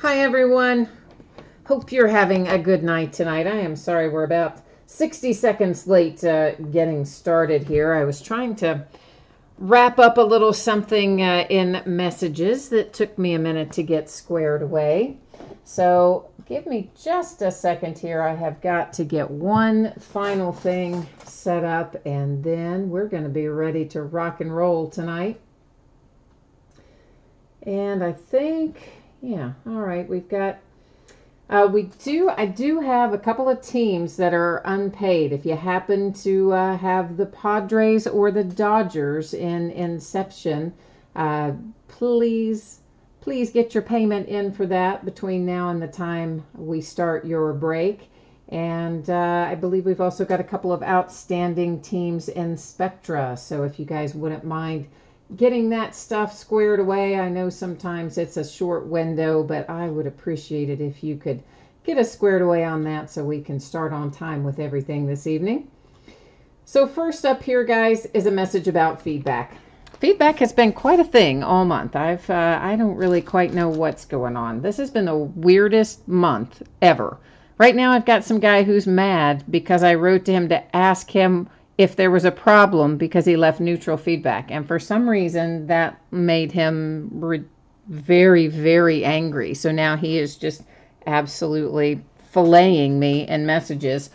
Hi everyone. Hope you're having a good night tonight. I am sorry we're about 60 seconds late getting started here. I was trying to wrap up a little something in messages that took me a minute to get squared away. So give me just a second here. I have got to get one final thing set up and then we're going to be ready to rock and roll tonight. And I think, yeah, all right, we've got I do have a couple of teams that are unpaid. If you happen to have the Padres or the Dodgers in Inception, please get your payment in for that between now and the time we start your break. And I believe we've also got a couple of outstanding teams in Spectra. So if you guys wouldn't mind getting that stuff squared away. I know sometimes it's a short window, but I would appreciate it if you could get us squared away on that so we can start on time with everything this evening. So first up here, guys, is a message about feedback. Feedback has been quite a thing all month. I don't really quite know what's going on. This has been the weirdest month ever. Right now I've got some guy who's mad because I wrote to him to ask him if there was a problem because he left neutral feedback. And for some reason, that made him very, very angry. So now he is just absolutely filleting me in messages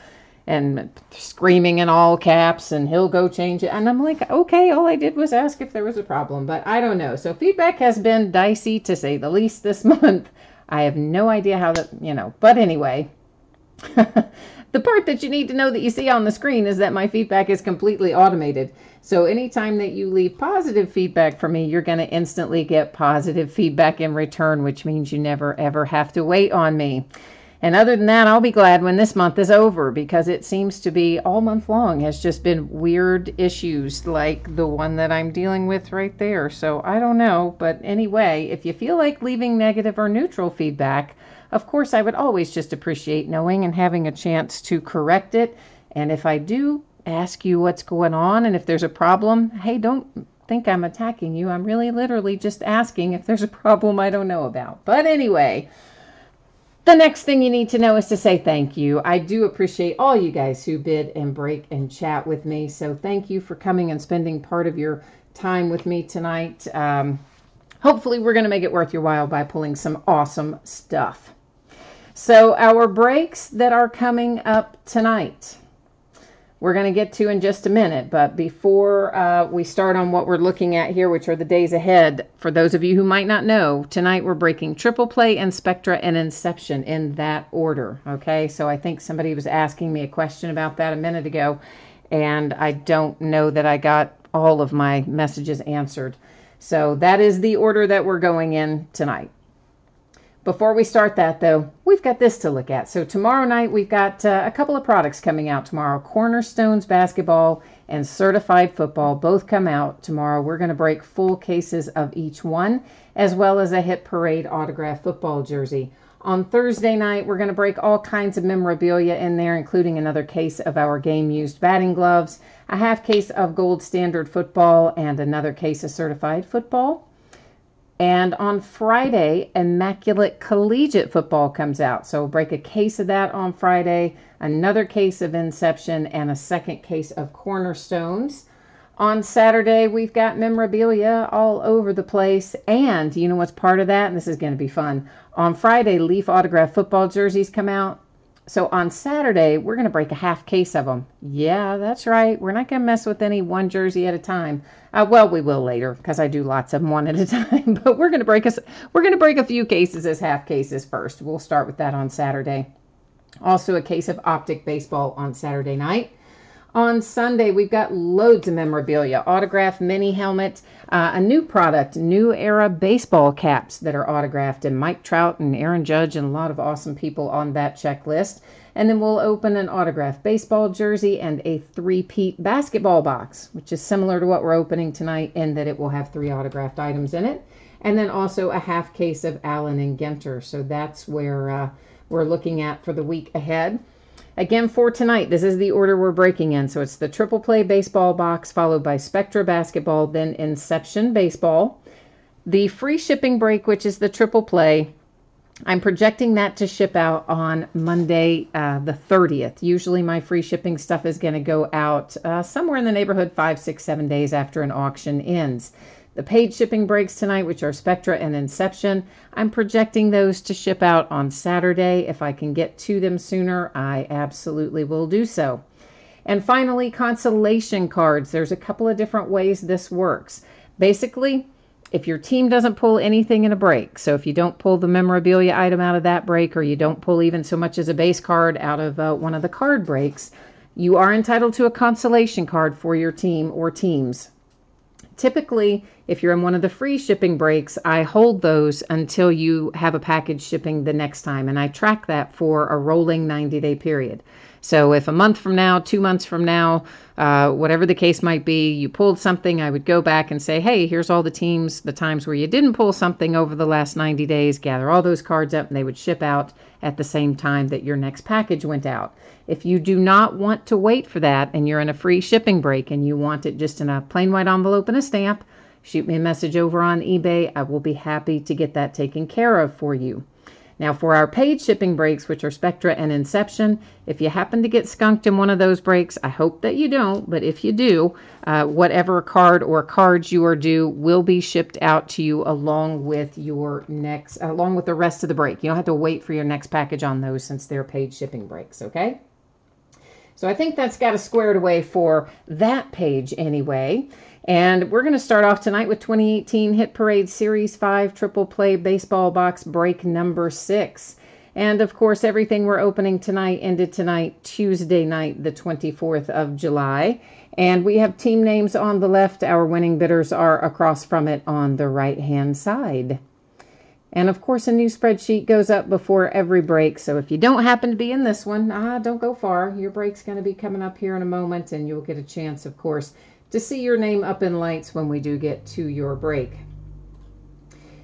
and screaming in all caps, and he'll go change it. And I'm like, okay, all I did was ask if there was a problem, but I don't know. So feedback has been dicey, to say the least, this month. I have no idea how that, but anyway. The part that you need to know that you see on the screen is that my feedback is completely automated. So anytime that you leave positive feedback for me, you're going to instantly get positive feedback in return, which means you never ever have to wait on me. And other than that, I'll be glad when this month is over, because it seems to be all month long has just been weird issues like the one that I'm dealing with right there. So I don't know. But anyway, if you feel like leaving negative or neutral feedback, of course, I would always just appreciate knowing and having a chance to correct it. And if I do ask you what's going on and if there's a problem, hey, don't think I'm attacking you. I'm really literally just asking if there's a problem I don't know about. But anyway, the next thing you need to know is to say thank you. I do appreciate all you guys who bid and break and chat with me. So thank you for coming and spending part of your time with me tonight. Hopefully we're going to make it worth your while by pulling some awesome stuff. So our breaks that are coming up tonight, we're going to get to in just a minute. But before we start on what we're looking at here, which are the days ahead, for those of you who might not know, tonight we're breaking Triple Play and Spectra and Inception in that order. Okay, so I think somebody was asking me a question about that a minute ago, and I don't know that I got all of my messages answered. So that is the order that we're going in tonight. Before we start that, though, we've got this to look at. So tomorrow night, we've got a couple of products coming out tomorrow. Cornerstones Basketball and Certified Football both come out tomorrow. We're going to break full cases of each one, as well as a Hit Parade autographed football jersey. On Thursday night, we're going to break all kinds of memorabilia in there, including another case of our game-used batting gloves, a half case of Gold Standard football, and another case of Certified Football. And on Friday, Immaculate Collegiate Football comes out. So we'll break a case of that on Friday, another case of Inception, and a second case of Cornerstones. On Saturday, we've got memorabilia all over the place. And you know what's part of that? And this is going to be fun. On Friday, Leaf autographed football jerseys come out. So on Saturday, we're going to break a half case of them. Yeah, that's right. We're not going to mess with any one jersey at a time. Well, we will later because I do lots of them one at a time. But we're going to break a few cases as half cases first. We'll start with that on Saturday. Also a case of Optic Baseball on Saturday night. On Sunday, we've got loads of memorabilia, autographed mini helmet, a new product, New Era baseball caps that are autographed, and Mike Trout and Aaron Judge and a lot of awesome people on that checklist. And then we'll open an autographed baseball jersey and a three-peat basketball box, which is similar to what we're opening tonight in that it will have 3 autographed items in it. And then also a half case of Allen and Ginter. So that's where we're looking at for the week ahead. Again, for tonight, this is the order we're breaking in. So it's the Triple Play baseball box, followed by Spectra basketball, then Inception baseball. The free shipping break, which is the Triple Play, I'm projecting that to ship out on Monday, the 30th. Usually my free shipping stuff is going to go out somewhere in the neighborhood 5, 6, 7 days after an auction ends. The paid shipping breaks tonight, which are Spectra and Inception, I'm projecting those to ship out on Saturday. If I can get to them sooner, I absolutely will do so. And finally, consolation cards. There's a couple of different ways this works. Basically, if your team doesn't pull anything in a break, so if you don't pull the memorabilia item out of that break, or you don't pull even so much as a base card out of one of the card breaks, you are entitled to a consolation card for your team or teams. Typically, if you're in one of the free shipping breaks, I hold those until you have a package shipping the next time, and I track that for a rolling 90-day period. So if a month from now, 2 months from now, whatever the case might be, you pulled something, I would go back and say, hey, here's all the times where you didn't pull something over the last 90 days, gather all those cards up, and they would ship out at the same time that your next package went out. If you do not want to wait for that and you're in a free shipping break and you want it just in a plain white envelope and a stamp, shoot me a message over on eBay. I will be happy to get that taken care of for you. Now, for our paid shipping breaks, which are Spectra and Inception, if you happen to get skunked in one of those breaks, I hope that you don't, but if you do, whatever card or cards you are due will be shipped out to you along with the rest of the break. You don't have to wait for your next package on those since they're paid shipping breaks, okay? So I think that's got us squared away for that page anyway. And we're going to start off tonight with 2018 Hit Parade Series 5 Triple Play Baseball Box Break number 6. And of course, everything we're opening tonight ended tonight, Tuesday night, the 24th of July. And we have team names on the left. Our winning bidders are across from it on the right-hand side. And of course, a new spreadsheet goes up before every break. So if you don't happen to be in this one, don't go far. Your break's going to be coming up here in a moment, and you'll get a chance, of course, to see your name up in lights when we do get to your break.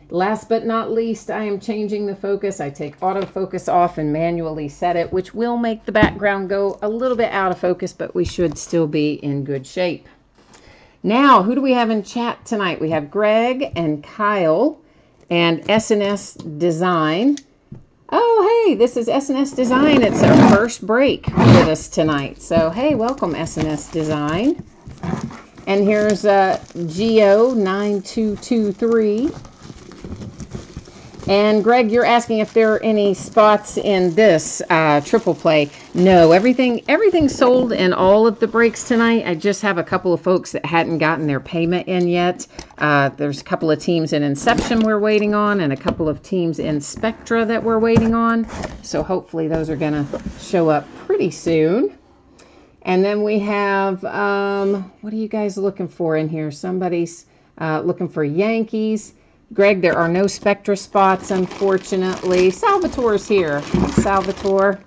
Last but not least, I am changing the focus. I take autofocus off and manually set it, which will make the background go a little bit out of focus, but we should still be in good shape. Now, who do we have in chat tonight? We have Greg and Kyle and S&S Design. Oh, hey, this is S&S Design. It's our first break with us tonight. So, hey, welcome, S&S Design. And here's Geo9223. And Greg, you're asking if there are any spots in this triple play. No, everything's sold in all of the breaks tonight. I just have a couple of folks that hadn't gotten their payment in yet. There's a couple of teams in Inception we're waiting on, and a couple of teams in Spectra that we're waiting on. So hopefully those are going to show up pretty soon. And then we have, what are you guys looking for in here? Somebody's looking for Yankees. Greg, there are no Spectra spots, unfortunately. Salvatore's here. Salvatore.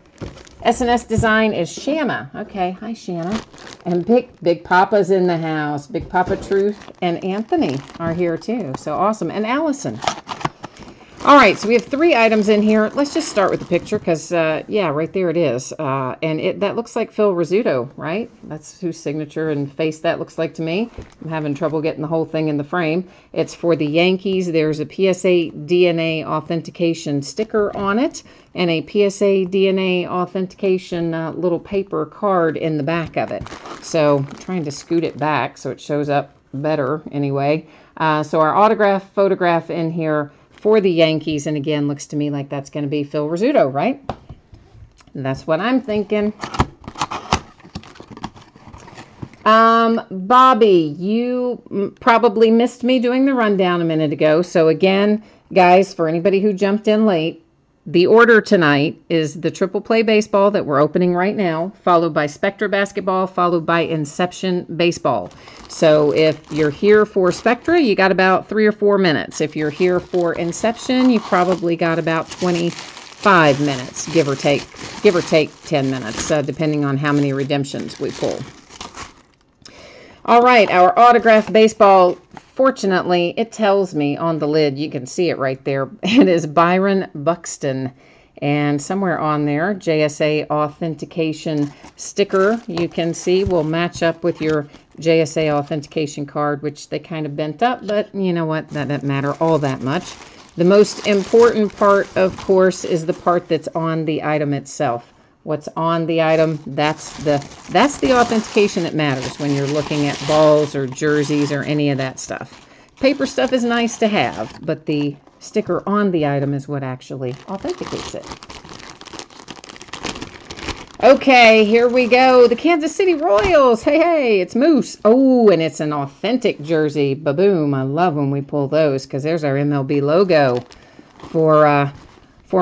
S&S Design is Shanna. Okay, hi, Shanna. And Big Papa's in the house. Big Papa Truth and Anthony are here, too. So awesome. And Allison. All right, so we have 3 items in here. Let's just start with the picture because, yeah, right there it is. And that looks like Phil Rizzuto, right? That's whose signature and face that looks like to me. I'm having trouble getting the whole thing in the frame. It's for the Yankees. There's a PSA DNA authentication sticker on it and a PSA DNA authentication little paper card in the back of it. So I'm trying to scoot it back so it shows up better anyway. So our autograph photograph in here for the Yankees, and again, looks to me like that's going to be Phil Rizzuto, right? That's what I'm thinking. Bobby, you probably missed me doing the rundown a minute ago. So again, guys, for anybody who jumped in late, the order tonight is the Triple Play Baseball that we're opening right now, followed by Spectra Basketball, followed by Inception Baseball. So if you're here for Spectra, you got about 3 or 4 minutes. If you're here for Inception, you probably got about 25 minutes, give or take 10 minutes, depending on how many redemptions we pull. All right, our autograph baseball, fortunately, it tells me on the lid, you can see it right there, it is Byron Buxton. And somewhere on there, JSA authentication sticker, you can see, will match up with your JSA authentication card, which they kind of bent up, but you know what, that doesn't matter all that much. The most important part, of course, is the part that's on the item itself. What's on the item, that's the authentication that matters when you're looking at balls or jerseys or any of that stuff. Paper stuff is nice to have, but the sticker on the item is what actually authenticates it. Okay, here we go. The Kansas City Royals. Hey, hey, it's Moose. Oh, and it's an authentic jersey. Ba-boom. I love when we pull those because there's our MLB logo for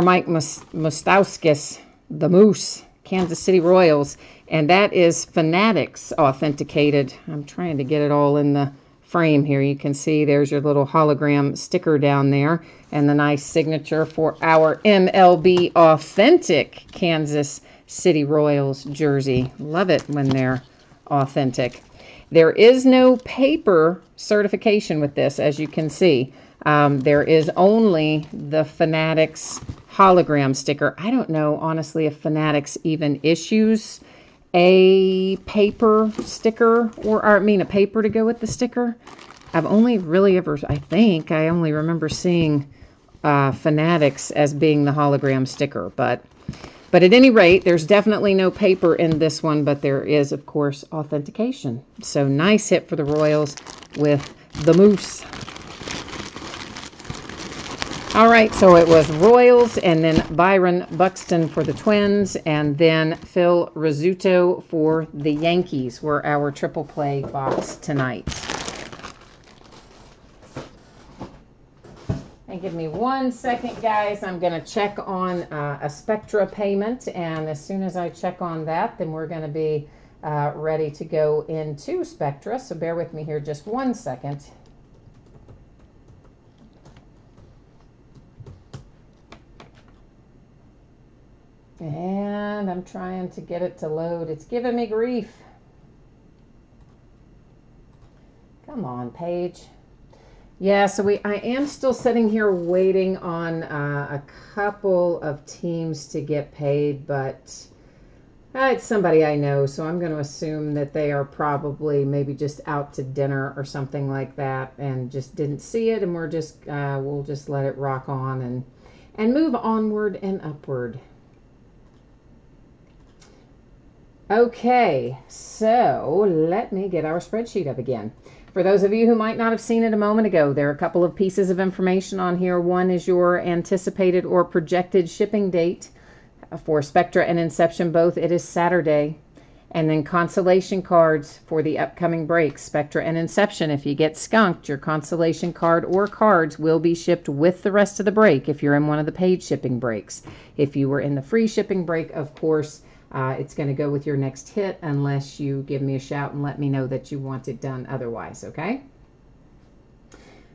Mike Moustauskas, the Moose, Kansas City Royals. And that is Fanatics authenticated. I'm trying to get it all in the frame here. You can see there's your little hologram sticker down there and the nice signature for our MLB authentic Kansas City Royals jersey. Love it when they're authentic. There is no paper certification with this, as you can see. There is only the Fanatics hologram sticker. I don't know, honestly, if Fanatics even issues a paper sticker, or I mean a paper to go with the sticker. I've only really ever, I only remember seeing Fanatics as being the hologram sticker, but at any rate, there's definitely no paper in this one, but there is, of course, authentication. So nice hit for the Royals with the Moose. All right, so it was Royals, and then Byron Buxton for the Twins, and then Phil Rizzuto for the Yankees were our triple play box tonight. And give me 1 second, guys. I'm going to check on a Spectra payment, and as soon as I check on that, then we're going to be ready to go into Spectra. So bear with me here just 1 second. And I'm trying to get it to load. It's giving me grief. Come on, page. Yeah, so I am still sitting here waiting on a couple of teams to get paid, but it's somebody I know, so I'm going to assume that they are probably maybe just out to dinner or something like that and just didn't see it, and we'll just let it rock on and move onward and upward. Okay, so let me get our spreadsheet up again. For those of you who might not have seen it a moment ago, there are a couple of pieces of information on here. One is your anticipated or projected shipping date for Spectra and Inception both. It is Saturday. And then consolation cards for the upcoming breaks, Spectra and Inception. If you get skunked, your consolation card or cards will be shipped with the rest of the break if you're in one of the paid shipping breaks. If you were in the free shipping break, of course, it's going to go with your next hit unless you give me a shout and let me know that you want it done otherwise, okay?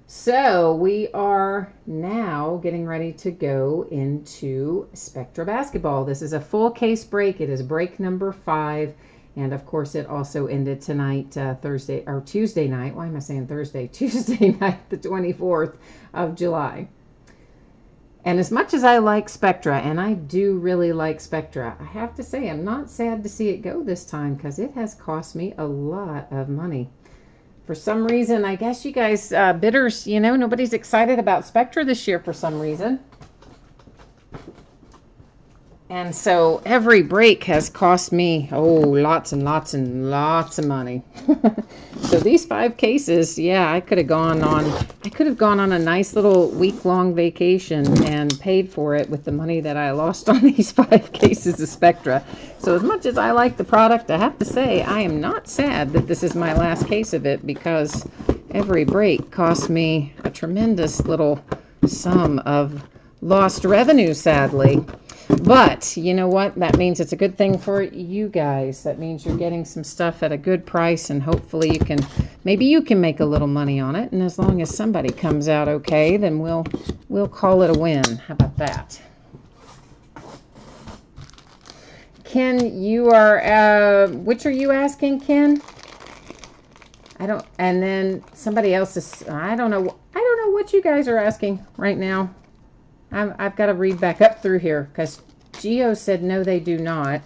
So we are now getting ready to go into Spectra basketball. This is a full case break. It is break number 5. And of course, it also ended tonight, Tuesday night. Why am I saying Thursday? Tuesday night, the 24th of July. And as much as I like Spectra, and I do really like Spectra, I have to say I'm not sad to see it go this time because it has cost me a lot of money. For some reason, I guess you guys bidders, nobody's excited about Spectra this year for some reason. And so every break has cost me, lots and lots and lots of money. So these 5 cases, yeah, I could have gone on a nice little week-long vacation and paid for it with the money that I lost on these 5 cases of Spectra. So as much as I like the product, I have to say I am not sad that this is my last case of it because every break cost me a tremendous little sum of lost revenue, sadly. But you know what? That means it's a good thing for you guys. That means you're getting some stuff at a good price, and hopefully maybe you can make a little money on it. And as long as somebody comes out okay, then we'll call it a win. How about that? Ken, you are, which are you asking, Ken? And then somebody else is, I don't know what you guys are asking right now. I've got to read back up through here because Geo said no, they do not,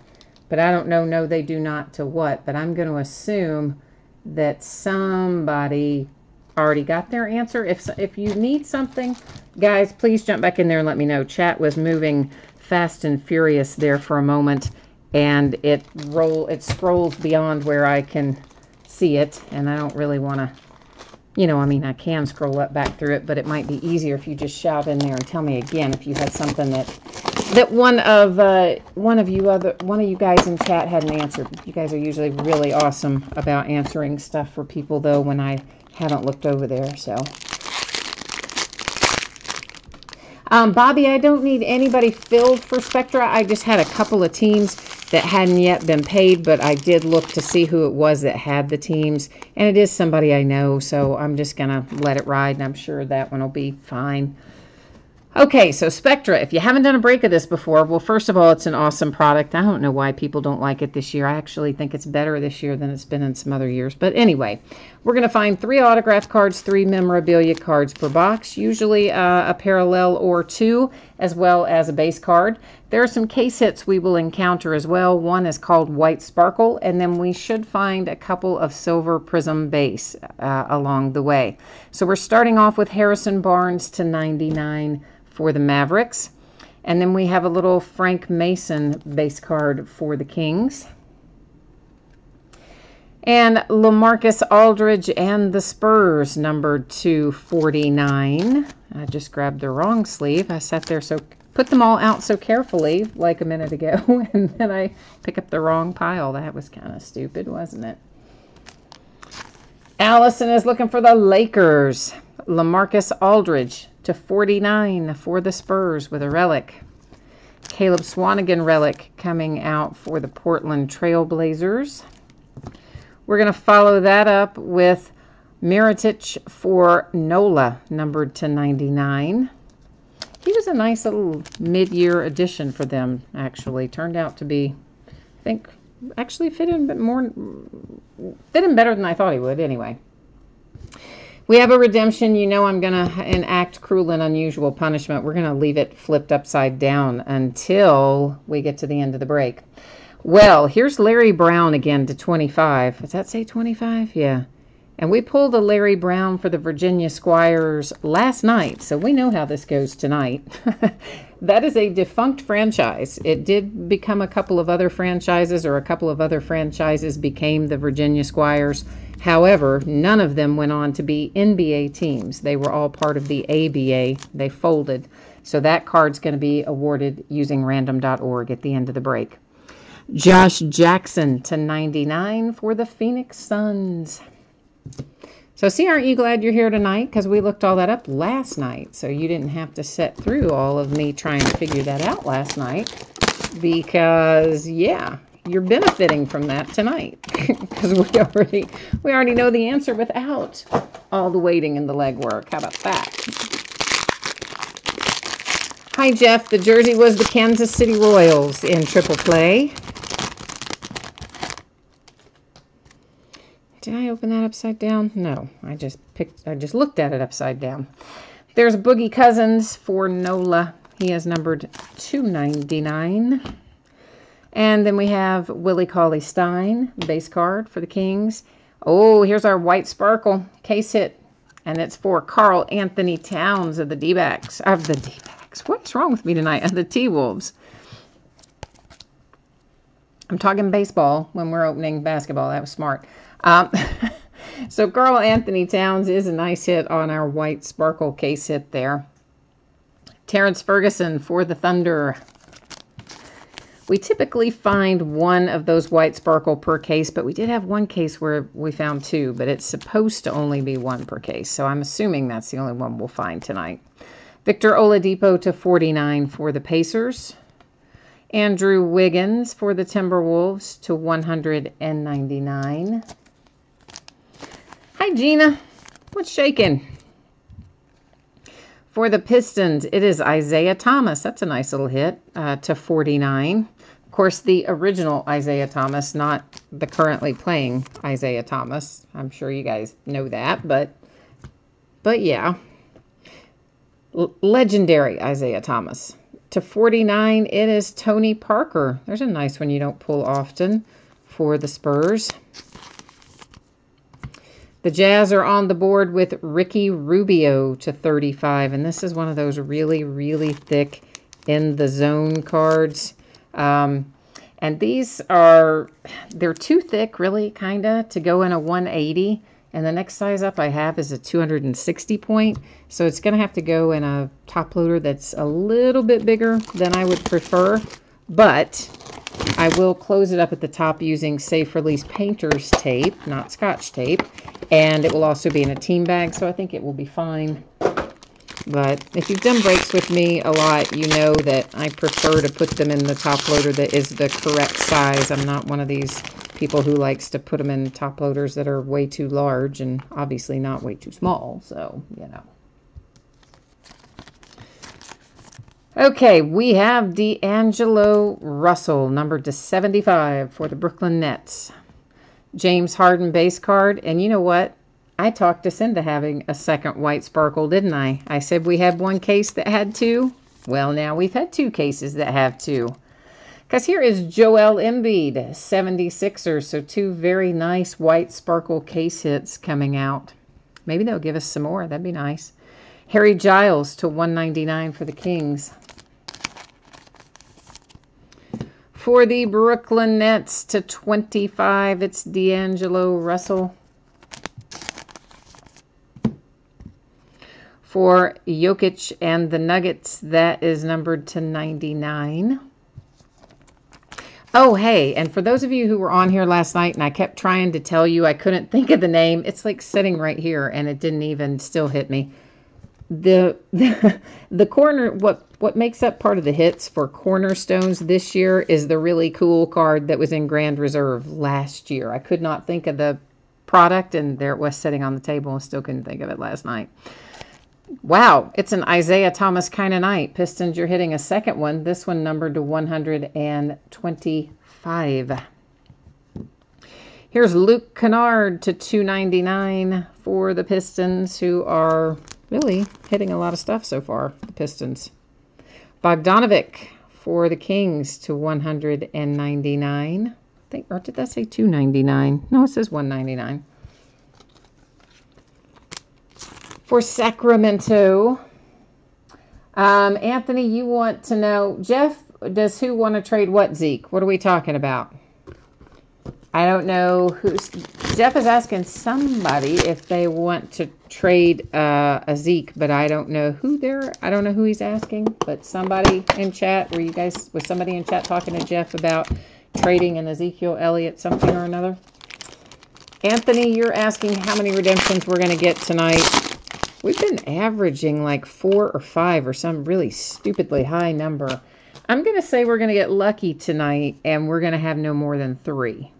but I don't know no, they do not to what, but I'm going to assume that somebody already got their answer. If you need something, guys, please jump back in there and let me know. Chat was moving fast and furious there for a moment, and it scrolls beyond where I can see it, and I don't really want to, you know, I mean, I can scroll up back through it, but it might be easier if you just shout in there and tell me again if you had something that one of you guys in chat hadn't answered. You guys are usually really awesome about answering stuff for people, though, when I haven't looked over there. So, Bobby, I don't need anybody filled for Spectra. I just had a couple of teams that hadn't yet been paid, but I did look to see who it was that had the teams, and it is somebody I know, so I'm just gonna let it ride, and I'm sure that one will be fine. Okay, so Spectra, if you haven't done a break of this before, well, first of all, it's an awesome product. I don't know why people don't like it this year. I actually think it's better this year than it's been in some other years. But anyway, we're going to find 3 autograph cards, 3 memorabilia cards per box, usually a parallel or 2, as well as a base card. There are some case hits we will encounter as well. One is called White Sparkle, and then we should find a couple of Silver Prism base along the way. So we're starting off with Harrison Barnes /99 for the Mavericks. And then we have a little Frank Mason base card for the Kings. And LaMarcus Aldridge and the Spurs, numbered /49. I just grabbed the wrong sleeve. I sat there put them all out so carefully like a minute ago, and then I pick up the wrong pile. That was kind of stupid, wasn't it? Allison is looking for the Lakers. LaMarcus Aldridge /49 for the Spurs with a relic. Caleb Swanigan relic coming out for the Portland Trail Blazers. We're going to follow that up with Mirotic for NOLA, numbered /99. He was a nice little mid-year addition for them, actually. Turned out to be, I think, actually fit in better than I thought he would, anyway. We have a redemption. You know I'm going to enact cruel and unusual punishment. We're going to leave it flipped upside down until we get to the end of the break. Well, here's Larry Brown again /25. Does that say 25? Yeah. And we pulled a Larry Brown for the Virginia Squires last night, so we know how this goes tonight. That is a defunct franchise. It did become a couple of other franchises, or a couple of other franchises became the Virginia Squires. However, none of them went on to be NBA teams. They were all part of the ABA. They folded. So that card's going to be awarded using random.org at the end of the break. Josh Jackson /99 for the Phoenix Suns. So see, aren't you glad you're here tonight? Because we looked all that up last night. So you didn't have to sit through all of me trying to figure that out last night. Because, yeah, you're benefiting from that tonight. Because we already know the answer without all the waiting and the legwork. How about that? Hi, Jeff. The jersey was the Kansas City Royals in triple play. Did I open that upside down? No, I just looked at it upside down. There's Boogie Cousins for NOLA. He is numbered /299. And then we have Willie Cauley-Stein, base card for the Kings. Oh, here's our White Sparkle case hit. And it's for Karl Anthony Towns of the D-backs. Of the D-backs. What's wrong with me tonight? Of the T-Wolves. I'm talking baseball when we're opening basketball. That was smart. So Karl Anthony Towns is a nice hit on our White Sparkle case hit there. Terrence Ferguson for the Thunder. We typically find one of those White Sparkle per case, but we did have one case where we found 2, but it's supposed to only be 1 per case. So I'm assuming that's the only one we'll find tonight. Victor Oladipo /49 for the Pacers. Andrew Wiggins for the Timberwolves /199. Hi, Gina. What's shaking? For the Pistons, it is Isaiah Thomas. That's a nice little hit /49. Of course, the original Isaiah Thomas, not the currently playing Isaiah Thomas. I'm sure you guys know that, but yeah. Legendary Isaiah Thomas. /49, it is Tony Parker. There's a nice one you don't pull often for the Spurs. The Jazz are on the board with Ricky Rubio to 35. And this is one of those really, really thick in the zone cards. And these are, they're too thick, really, kind of, to go in a 180. And the next size up I have is a 260 point. So it's going to have to go in a top loader that's a little bit bigger than I would prefer. But I will close it up at the top using Safe Release Painter's tape, not Scotch tape. And it will also be in a team bag, so I think it will be fine. But if you've done breaks with me a lot, you know that I prefer to put them in the top loader that is the correct size. I'm not one of these people who likes to put them in top loaders that are way too large and obviously not way too small. So, you know. Okay, we have D'Angelo Russell, numbered to 75 for the Brooklyn Nets. James Harden base card. And you know what? I talked us into having a second white sparkle, didn't I? I said we had one case that had two. Well, now we've had two cases that have two. Because here is Joel Embiid, 76ers. So two very nice white sparkle case hits coming out. Maybe they'll give us some more. That'd be nice. Harry Giles to 199 for the Kings. For the Brooklyn Nets to 25, it's D'Angelo Russell. For Jokic and the Nuggets, that is numbered to 99. Oh, hey, and for those of you who were on here last night and I kept trying to tell you I couldn't think of the name, it's like sitting right here and it didn't even still hit me. The corner, what makes up part of the hits for Cornerstones this year is the really cool card that was in Grand Reserve last year. I could not think of the product, and there it was sitting on the table and still couldn't think of it last night. Wow, it's an Isaiah Thomas kind of night. Pistons, you're hitting a second one. This one numbered to 125. Here's Luke Kennard to 299 for the Pistons, who are really hitting a lot of stuff so far, the Pistons. Bogdanovic for the Kings to 199. I think, or did that say 299? No, it says 199. For Sacramento, Anthony, you want to know, Jeff, does who want to trade what, Zeke? What are we talking about? I don't know who's. Jeff is asking somebody if they want to trade a Zeke, but I don't know who I don't know who he's asking, but somebody in chat, was somebody in chat talking to Jeff about trading an Ezekiel Elliott something or another? Anthony, you're asking how many redemptions we're going to get tonight. We've been averaging like 4 or 5 or some really stupidly high number. I'm going to say we're going to get lucky tonight and we're going to have no more than 3.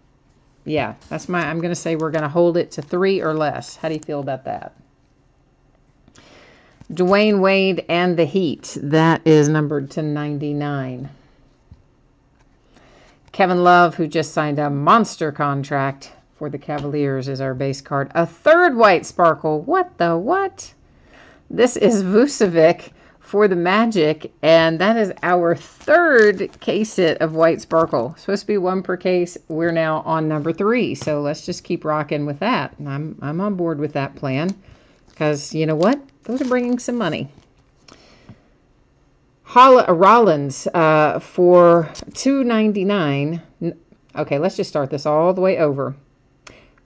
Yeah, I'm going to say we're going to hold it to 3 or less. How do you feel about that? Dwayne Wade and the Heat. That is numbered to 99. Kevin Love, who just signed a monster contract for the Cavaliers, is our base card. A third white sparkle. What the what? This is Vucevic for the Magic, and that is our third case hit of white sparkle. Supposed to be 1 per case. We're now on number 3, so let's just keep rocking with that. And I'm on board with that plan because you know what? Those are bringing some money. Rollins for $2.99. Okay, let's just start this all the way over.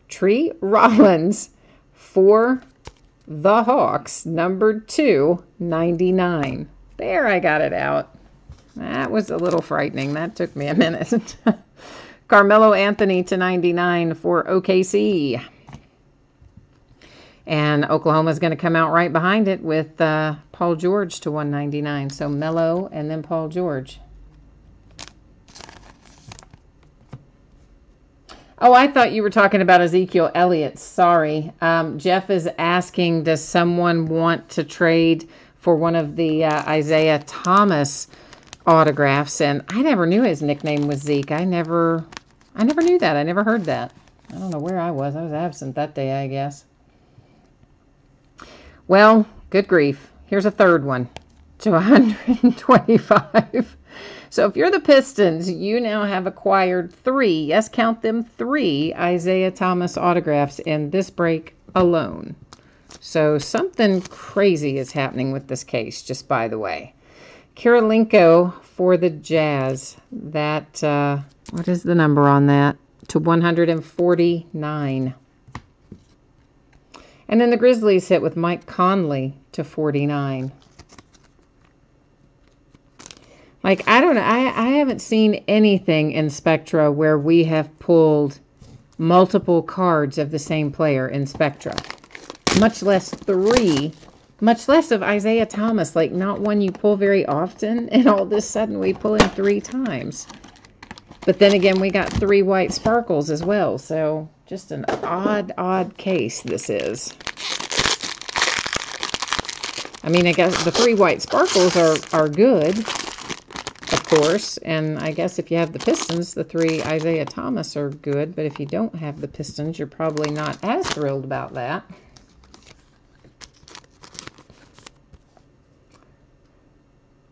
Tree Rollins for the Hawks, numbered $2.99. There, I got it out. That was a little frightening. That took me a minute. Carmelo Anthony to 99 for OKC. And Oklahoma's going to come out right behind it with Paul George to 199. So Melo and then Paul George. Oh, I thought you were talking about Ezekiel Elliott. Sorry. Jeff is asking, does someone want to trade for one of the Isaiah Thomas autographs? And I never knew his nickname was Zeke. I never knew that. I never heard that. I don't know where I was. I was absent that day, I guess. Well, good grief. Here's a third one. to 125. So if you're the Pistons, you now have acquired 3, yes, count them, 3 Isaiah Thomas autographs in this break alone. So something crazy is happening with this case, just by the way. Kirilenko for the Jazz. That, what is the number on that? To 149. And then the Grizzlies hit with Mike Conley to 49. Like, I don't know. I haven't seen anything in Spectra where we have pulled multiple cards of the same player in Spectra. Much less 3. Much less of Isaiah Thomas. Like, not one you pull very often. And all of a sudden we pull him 3 times. But then again, we got 3 white sparkles as well. So, just an odd case this is. I mean, I guess the 3 white sparkles are good, of course. And I guess if you have the Pistons, the 3 Isaiah Thomas are good. But if you don't have the Pistons, you're probably not as thrilled about that.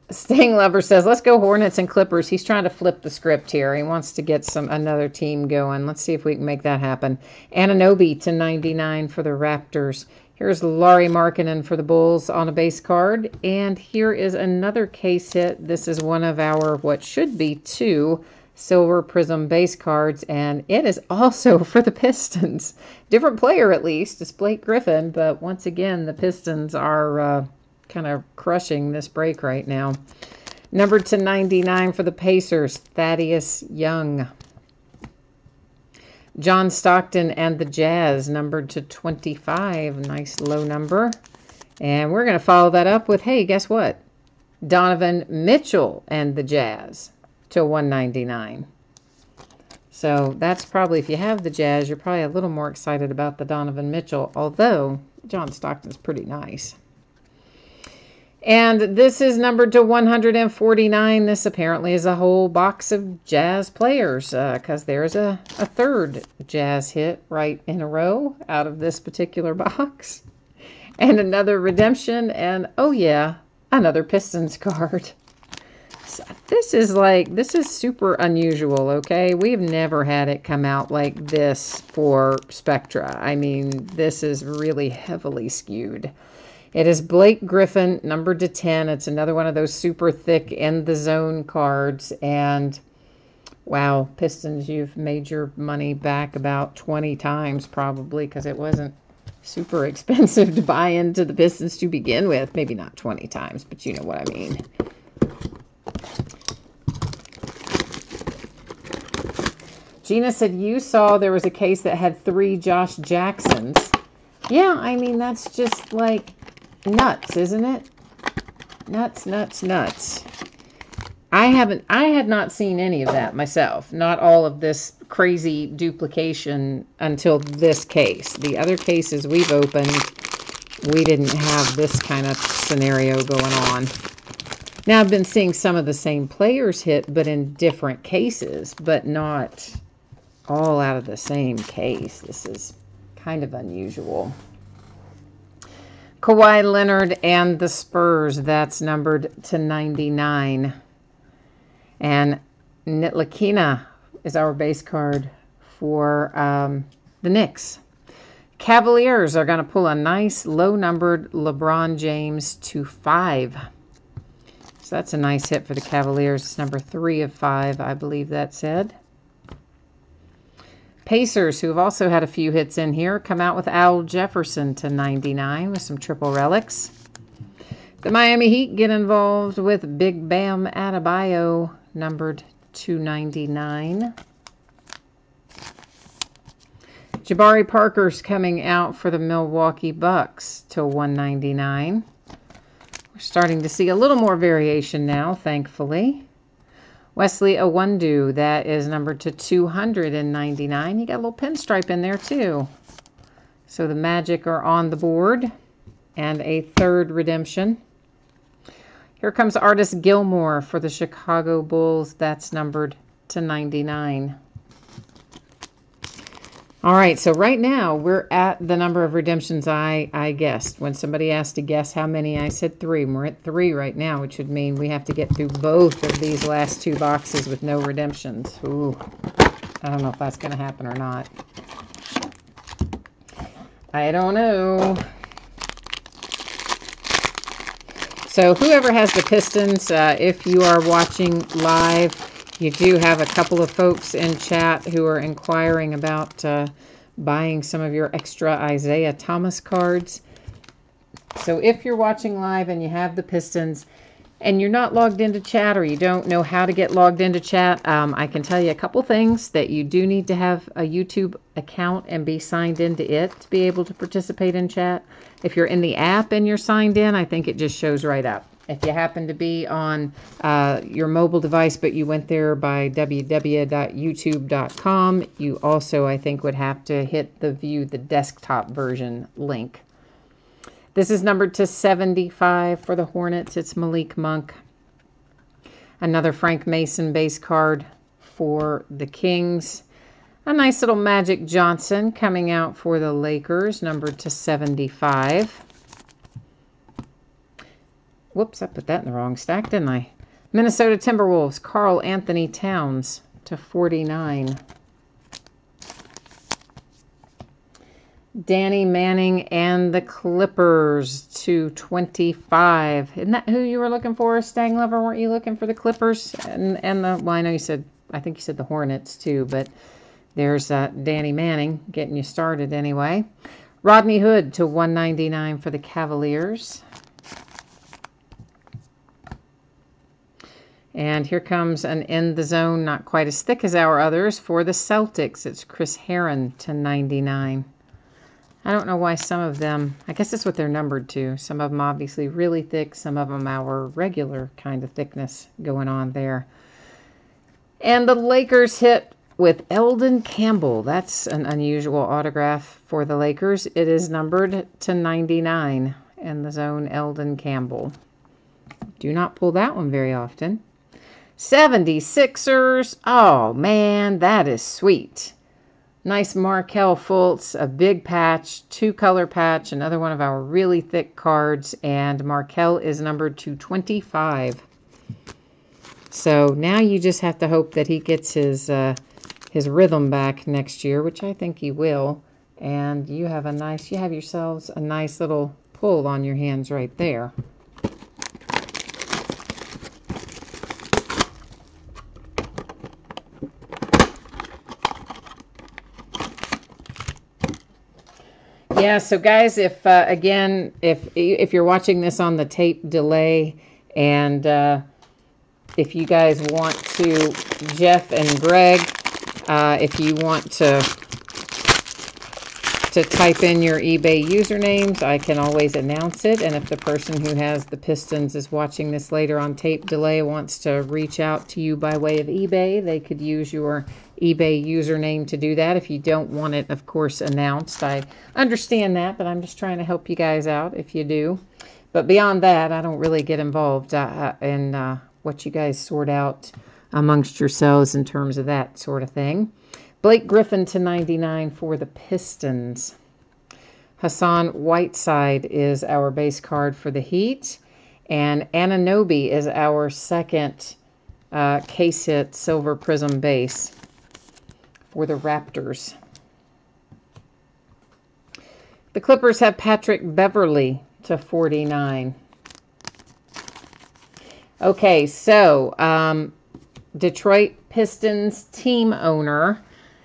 Sting Lover says, let's go Hornets and Clippers. He's trying to flip the script here. He wants to get another team going. Let's see if we can make that happen. Anunoby to 99 for the Raptors. Here's Lauri Markkanen for the Bulls on a base card. And here is another case hit. This is one of our, what should be 2 Silver Prism base cards. And it is also for the Pistons. Different player, at least. It's Blake Griffin. But once again, the Pistons are kind of crushing this break right now. Numbered to 99 for the Pacers, Thaddeus Young. John Stockton and the Jazz, numbered to 25. Nice low number. And we're going to follow that up with, hey, guess what? Donovan Mitchell and the Jazz to 199. So that's probably, if you have the Jazz, you're probably a little more excited about the Donovan Mitchell, although John Stockton's pretty nice. And this is numbered to 149. This apparently is a whole box of Jazz players because there's a 3rd Jazz hit right in a row out of this particular box. And another redemption. And, oh yeah, another Pistons card. So this is super unusual, okay? We've never had it come out like this for Spectra. I mean, this is really heavily skewed. It is Blake Griffin, numbered to 10. It's another one of those super thick in the zone cards. And wow, Pistons, you've made your money back about 20 times probably because it wasn't super expensive to buy into the Pistons to begin with. Maybe not 20 times, but you know what I mean. Gina said you saw there was a case that had 3 Josh Jacksons. Yeah, I mean, that's just like nuts, isn't it? Nuts, nuts, nuts. I had not seen any of that myself. Not all of this crazy duplication until this case. The other cases we've opened, we didn't have this kind of scenario going on. Now, I've been seeing some of the same players hit, but in different cases, but not all out of the same case. This is kind of unusual. Kawhi Leonard and the Spurs, that's numbered to 99. And Ntilikina is our base card for the Knicks. Cavaliers are going to pull a nice low-numbered LeBron James to 5. So that's a nice hit for the Cavaliers. It's number 3 of 5, I believe that said. Pacers, who have also had a few hits in here, come out with Al Jefferson to 99 with some triple relics. The Miami Heat get involved with Big Bam Adebayo, numbered 299. Jabari Parker's coming out for the Milwaukee Bucks to 199. We're starting to see a little more variation now, thankfully. Wesley Iwundu, that is numbered to 299. You got a little pinstripe in there too. So the Magic are on the board. And a 3rd redemption. Here comes Artis Gilmore for the Chicago Bulls. That's numbered to 99. All right, so right now we're at the number of redemptions I guessed. When somebody asked to guess how many, I said 3. We're at 3 right now, which would mean we have to get through both of these last 2 boxes with no redemptions. Ooh, I don't know if that's going to happen or not. I don't know. So whoever has the Pistons, if you are watching live, you do have a couple of folks in chat who are inquiring about buying some of your extra Isaiah Thomas cards. So if you're watching live and you have the Pistons and you're not logged into chat, or you don't know how to get logged into chat, I can tell you a couple things. That you do need to have a YouTube account and be signed into it to be able to participate in chat. If you're in the app and you're signed in, I think it just shows right up. If you happen to be on your mobile device, but you went there by www.youtube.com, you also, I think, would have to hit the view the desktop version link. This is numbered to 75 for the Hornets. It's Malik Monk. Another Frank Mason base card for the Kings. A nice little Magic Johnson coming out for the Lakers, numbered to 75. Whoops, I put that in the wrong stack, didn't I? Minnesota Timberwolves, Karl Anthony Towns to 49. Danny Manning and the Clippers to 25. Isn't that who you were looking for, Stang Lover? Weren't you looking for the Clippers? And the, well, I know you said, I think you said the Hornets too, but there's Danny Manning getting you started anyway. Rodney Hood to 199 for the Cavaliers. And here comes an in the zone, not quite as thick as our others, for the Celtics. It's Chris Herron to 99. I don't know why some of them, I guess that's what they're numbered to. Some of them obviously really thick, some of them our regular kind of thickness going on there. And the Lakers hit with Eldon Campbell. That's an unusual autograph for the Lakers. It is numbered to 99 in the zone, Eldon Campbell. Do not pull that one very often. 76ers. Oh, man, that is sweet. Nice Markelle Fultz, a big patch, 2-color patch, another one of our really thick cards, and Markelle is numbered to 25. So now you just have to hope that he gets his rhythm back next year, which I think he will. And you have yourselves a nice little pull on your hands right there. Yeah, so guys, if again, if you're watching this on the tape delay, and if you guys want to, Jeff and Greg, if you want to type in your eBay usernames, I can always announce it. And if the person who has the Pistons is watching this later on tape delay, wants to reach out to you by way of eBay, they could use your eBay username to do that. If you don't want it, of course, announced, I understand that, but I'm just trying to help you guys out if you do. But beyond that, I don't really get involved in what you guys sort out amongst yourselves in terms of that sort of thing. Blake Griffin to 99 for the Pistons. Hassan Whiteside is our base card for the Heat. And Anunoby is our second case hit silver prism base for the Raptors. The Clippers have Patrick Beverley to 49. Okay, so Detroit Pistons team owner,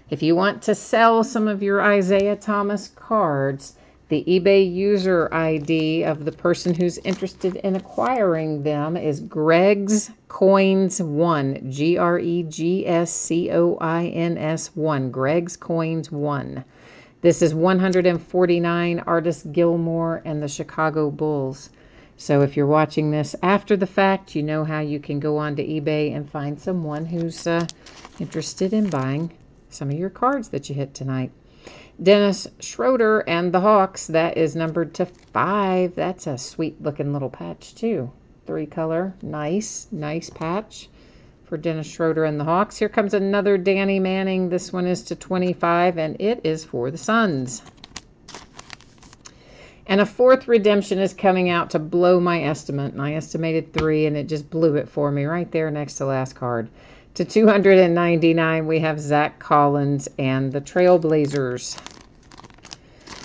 if you want to sell some of your Isaiah Thomas cards, the eBay user ID of the person who's interested in acquiring them is Greg's Coins 1, GREGSCOINS 1, Greg's Coins 1. This is 149 Artis Gilmore and the Chicago Bulls. So if you're watching this after the fact, you know how you can go on to eBay and find someone who's interested in buying some of your cards that you hit tonight. Dennis Schroeder and the Hawks, that is numbered to 5. That's a sweet looking little patch too. 3-color, nice patch for Dennis Schroeder and the Hawks. Here comes another Danny Manning. This one is to 25, and it is for the Suns. And a fourth redemption is coming out to blow my estimate. And I estimated 3, and it just blew it for me right there next to last card. To 299, we have Zach Collins and the Trailblazers.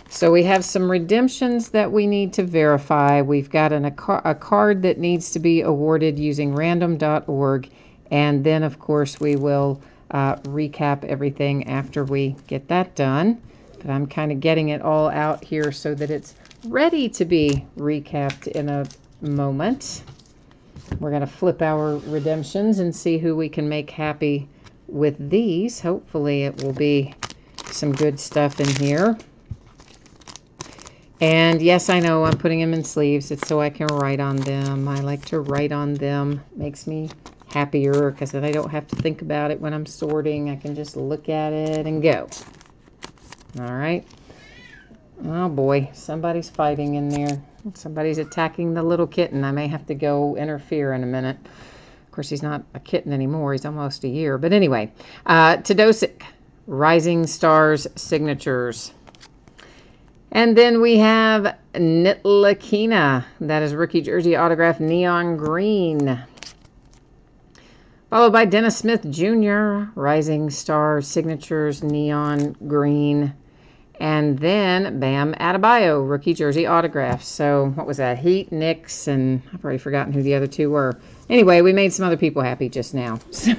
So we have some redemptions that we need to verify. We've got a card that needs to be awarded using random.org. And then, of course, we will recap everything after we get that done. But I'm kind of getting it all out here so that it's ready to be recapped in a moment. We're going to flip our redemptions and see who we can make happy with these. Hopefully it will be some good stuff in here. And yes, I know I'm putting them in sleeves. It's so I can write on them. I like to write on them. Makes me happier because then I don't have to think about it when I'm sorting. I can just look at it and go. All right. Oh boy, somebody's fighting in there. Somebody's attacking the little kitten. I may have to go interfere in a minute. Of course, he's not a kitten anymore. He's almost a year. But anyway, Todosic, Rising Stars Signatures. And then we have Nitlakina. That is rookie jersey autograph neon green. Followed by Dennis Smith Jr., Rising Star Signatures neon green. And then Bam Adebayo, rookie jersey autograph. So what was that? Heat, Knicks, and I've already forgotten who the other two were. Anyway, we made some other people happy just now. So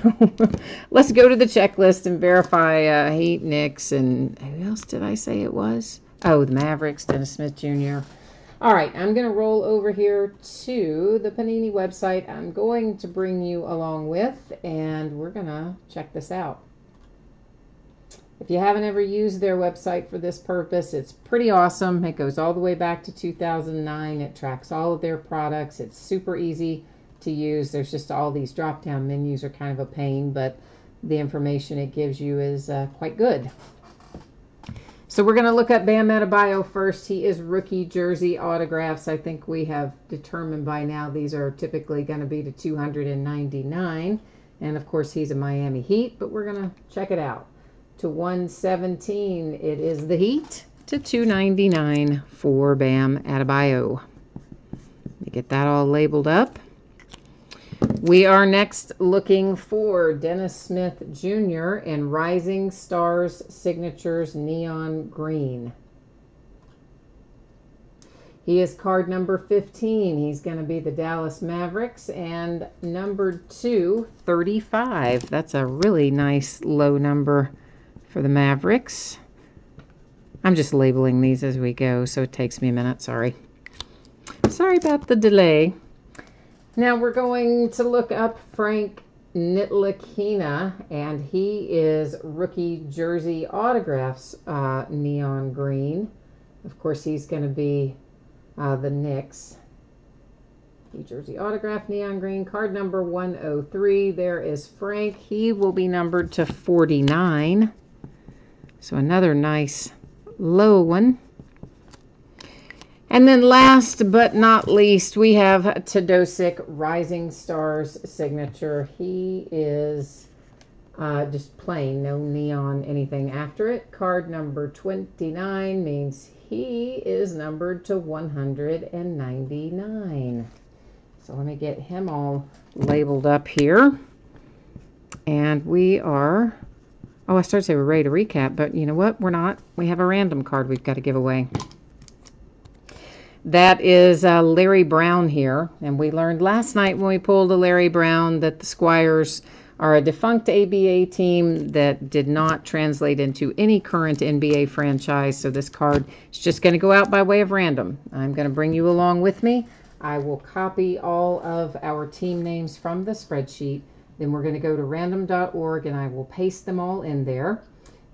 let's go to the checklist and verify Heat, Knicks, and who else did I say it was? Oh, the Mavericks, Dennis Smith Jr. All right, I'm going to roll over here to the Panini website I'm going to bring you along with, and we're going to check this out. If you haven't ever used their website for this purpose, it's pretty awesome. It goes all the way back to 2009. It tracks all of their products. It's super easy to use. There's just all these drop-down menus are kind of a pain, but the information it gives you is quite good. So we're going to look at Bam Adebayo first. He is rookie jersey autographs. I think we have determined by now these are typically going to be to 299. And of course he's a Miami Heat, but we're going to check it out. To 117, it is the Heat. To 299 for Bam Adebayo. Let me get that all labeled up. We are next looking for Dennis Smith Jr. in Rising Stars Signatures neon green. He is card number 15. He's going to be the Dallas Mavericks. And number 235. That's a really nice low number for the Mavericks. I'm just labeling these as we go, so it takes me a minute. Sorry about the delay. Now we're going to look up Frank Nitlakina, and he is rookie jersey autographs neon green. Of course, he's going to be the Knicks. Jersey autograph neon green, card number 103. There is Frank. He will be numbered to 49. So another nice low one. And then last but not least, we have Todosic Rising Stars signature. He is just plain, no neon anything after it. Card number 29 means he is numbered to 199. So let me get him all labeled up here. And we are, I started to say we're ready to recap, but you know what? We're not. We have a random card we've got to give away. That is Larry Brown here. And we learned last night when we pulled a Larry Brown that the Squires are a defunct ABA team that did not translate into any current NBA franchise. So this card is just going to go out by way of random. I'm going to bring you along with me. I will copy all of our team names from the spreadsheet. Then we're going to go to random.org and I will paste them all in there.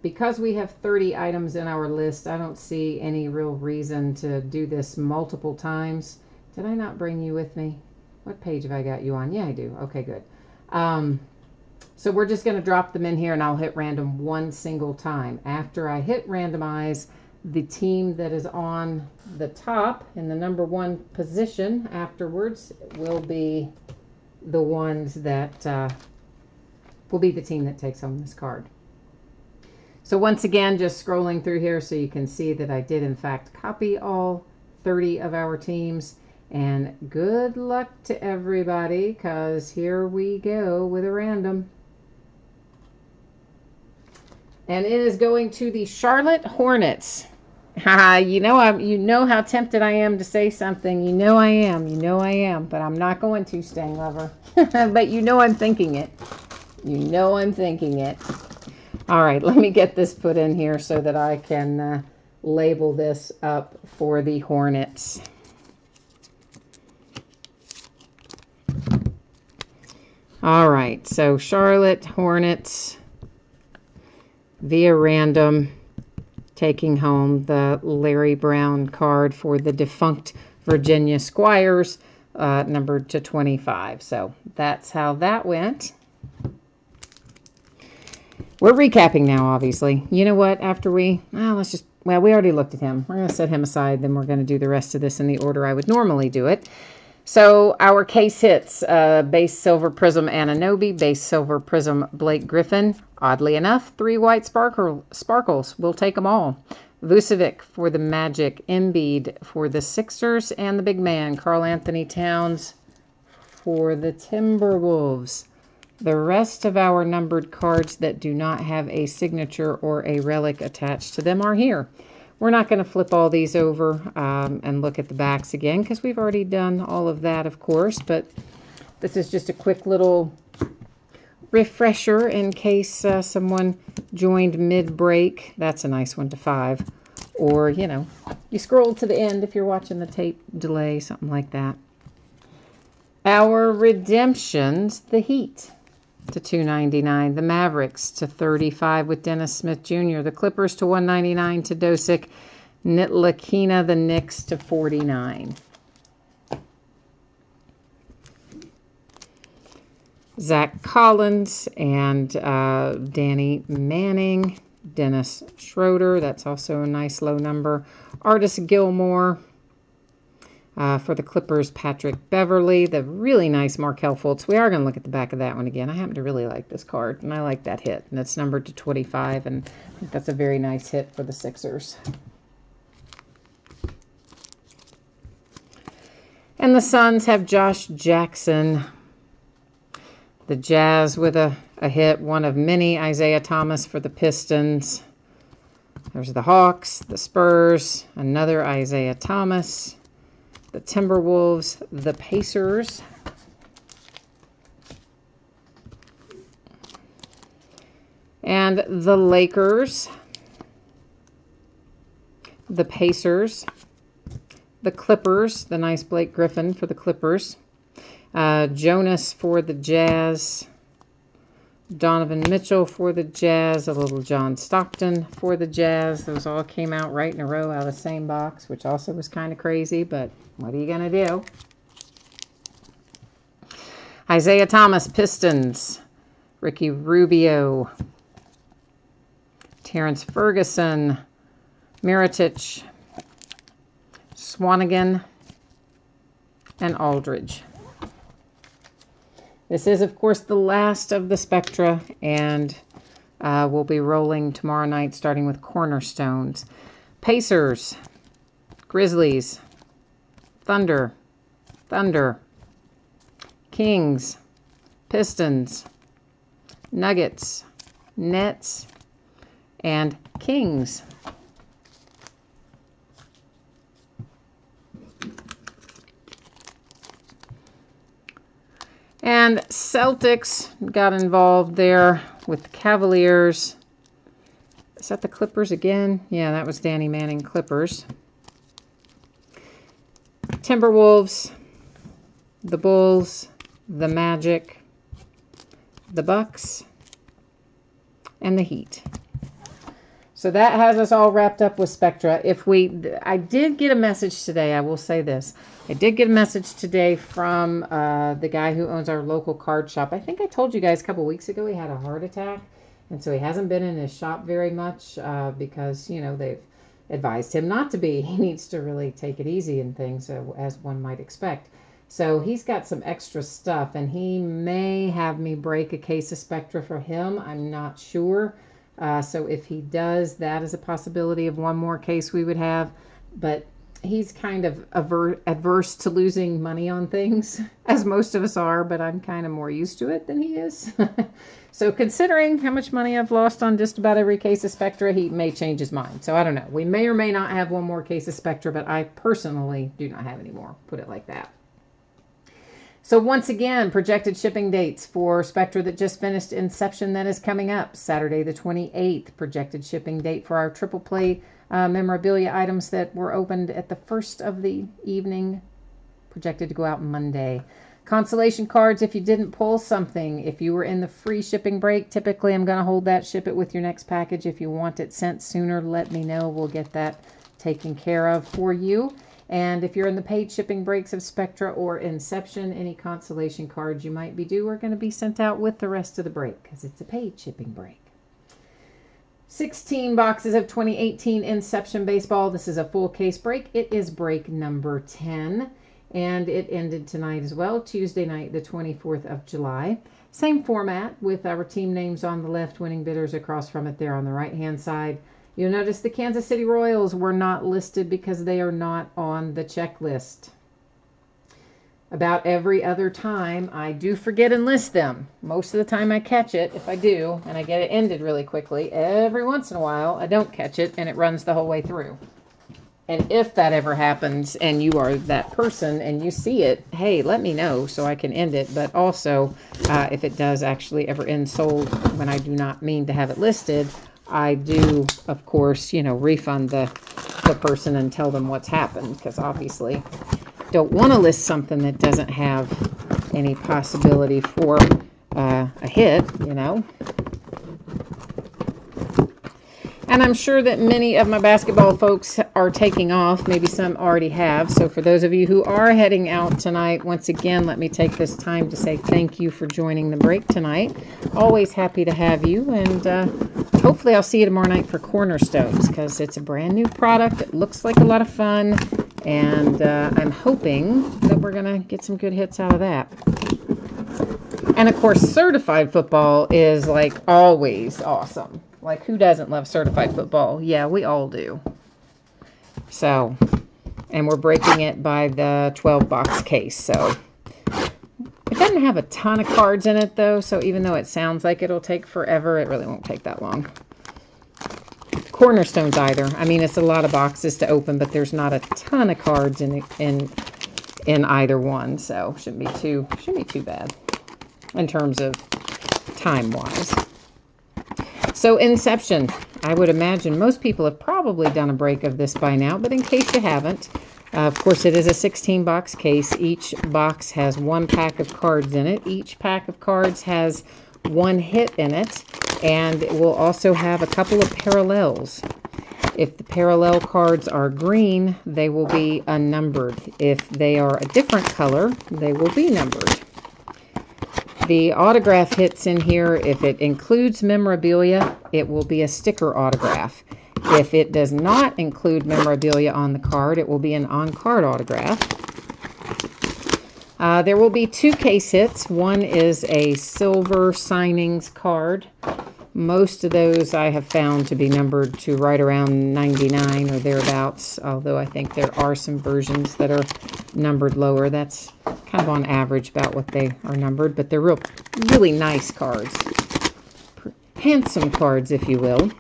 Because we have 30 items in our list, I don't see any real reason to do this multiple times. Did I not bring you with me? What page have I got you on? Yeah, I do. Okay, good. So we're just going to drop them in here and I'll hit random one single time. After I hit randomize, the team that is on the top in the number 1 position afterwards will be the ones that will be the team that takes home this card. So once again, just scrolling through here so you can see that I did in fact copy all 30 of our teams. And good luck to everybody, because here we go with a random. And it is going to the Charlotte Hornets. You know how tempted I am to say something. You know I am, but I'm not going to, Stang Lover. But you know I'm thinking it. You know I'm thinking it. All right, let me get this put in here so that I can label this up for the Hornets. All right, so Charlotte Hornets via random, taking home the Larry Brown card for the defunct Virginia Squires, numbered to 25. So that's how that went. We're recapping now, obviously. You know what? After we already looked at him. We're going to set him aside, then we're going to do the rest of this in the order I would normally do it. So our case hits, base silver prism Anunoby, base silver prism Blake Griffin. Oddly enough, 3 white sparkles. We'll take them all. Vucevic for the Magic, Embiid for the Sixers, and the big man, Karl-Anthony Towns for the Timberwolves. The rest of our numbered cards that do not have a signature or a relic attached to them are here. We're not going to flip all these over and look at the backs again because we've already done all of that, of course. But this is just a quick little refresher in case someone joined mid-break. That's a nice one to 5. Or, you know, you scroll to the end if you're watching the tape delay, something like that. Our redemptions, the Heat to $2.99, the Mavericks to $35 with Dennis Smith Jr., the Clippers to $1.99 to Dosick, Ntilikina, the Knicks to $49. Zach Collins and Danny Manning, Dennis Schroeder, that's also a nice low number. Artis Gilmore. For the Clippers, Patrick Beverly, the really nice Markelle Fultz. We are going to look at the back of that one again. I happen to really like this card, and I like that hit. And it's numbered to 25, and I think that's a very nice hit for the Sixers. And the Suns have Josh Jackson. The Jazz with a hit, one of many. Isaiah Thomas for the Pistons. There's the Hawks, the Spurs, another Isaiah Thomas. The Timberwolves, the Pacers, and the Lakers, the Pacers, the Clippers, the nice Blake Griffin for the Clippers, Jonas for the Jazz, Donovan Mitchell for the Jazz, a little John Stockton for the Jazz. Those all came out right in a row out of the same box, which also was kind of crazy, but what are you going to do? Isaiah Thomas, Pistons. Ricky Rubio. Terrence Ferguson. Mirotic. Swanigan. And Aldridge. This is, of course, the last of the Spectra, and we'll be rolling tomorrow night, starting with Cornerstones. Pacers, Grizzlies, Thunder, Kings, Pistons, Nuggets, Nets, and Kings. And Celtics got involved there with the Cavaliers. Is that the Clippers again? Yeah, that was Danny Manning Clippers. Timberwolves, the Bulls, the Magic, the Bucks, and the Heat. So that has us all wrapped up with Spectra. I did get a message today, I will say this. I did get a message today from the guy who owns our local card shop. I think I told you guys a couple weeks ago he had a heart attack. And so he hasn't been in his shop very much because, you know, they've advised him not to be. He needs to really take it easy and things, as one might expect. So he's got some extra stuff, and he may have me break a case of Spectra for him. I'm not sure. So if he does, that is a possibility of one more case we would have. But he's kind of adverse to losing money on things, as most of us are, but I'm kind of more used to it than he is. So considering how much money I've lost on just about every case of Spectra, he may change his mind. So I don't know. We may or may not have one more case of Spectra, but I personally do not have any more. Put it like that. So once again, projected shipping dates for Spectra that just finished Inception that is coming up. Saturday the 28th, projected shipping date for our triple play memorabilia items that were opened at the first of the evening, projected to go out Monday. Consolation cards, if you didn't pull something, if you were in the free shipping break, typically I'm going to hold that, ship it with your next package. If you want it sent sooner, let me know. We'll get that taken care of for you. And if you're in the paid shipping breaks of Spectra or Inception, any consolation cards you might be due are going to be sent out with the rest of the break because it's a paid shipping break. 16 boxes of 2018 Inception Baseball. This is a full case break. It is break number 10, and it ended tonight as well, Tuesday night, the 24th of July. Same format with our team names on the left, winning bidders across from it there on the right-hand side. You'll notice the Kansas City Royals were not listed because they are not on the checklist. About every other time, I do forget and list them. Most of the time I catch it, if I do, and I get it ended really quickly. Every once in a while, I don't catch it, and it runs the whole way through. And if that ever happens, and you are that person, and you see it, hey, let me know so I can end it. But also, if it does actually ever end sold when I do not mean to have it listed, I do, of course, refund the person and tell them what's happened, because obviously don't want to list something that doesn't have any possibility for a hit, And I'm sure that many of my basketball folks are taking off. Maybe some already have. So for those of you who are heading out tonight, once again, let me take this time to say thank you for joining the break tonight. Always happy to have you. And hopefully I'll see you tomorrow night for Cornerstones because it's a brand new product. It looks like a lot of fun. And I'm hoping that we're going to get some good hits out of that. And of course, certified football is like always awesome. Like, who doesn't love certified football? Yeah, we all do. So, and we're breaking it by the 12-box case. So, it doesn't have a ton of cards in it, though. So, even though it sounds like it'll take forever, it really won't take that long. Cornerstones either. I mean, it's a lot of boxes to open, but there's not a ton of cards in either one. So, shouldn't be too bad in terms of time-wise. So Inception, I would imagine most people have probably done a break of this by now, but in case you haven't, of course it is a 16-box case. Each box has one pack of cards in it. Each pack of cards has one hit in it, and it will also have a couple of parallels. If the parallel cards are green, they will be unnumbered. If they are a different color, they will be numbered. The autograph hits in here, if it includes memorabilia, it will be a sticker autograph. If it does not include memorabilia on the card, it will be an on-card autograph. There will be two case hits. One is a silver signings card. Most of those I have found to be numbered to right around 99 or thereabouts, although I think there are some versions that are numbered lower. That's kind of on average about what they are numbered, but they're really nice cards. Handsome cards, if you will.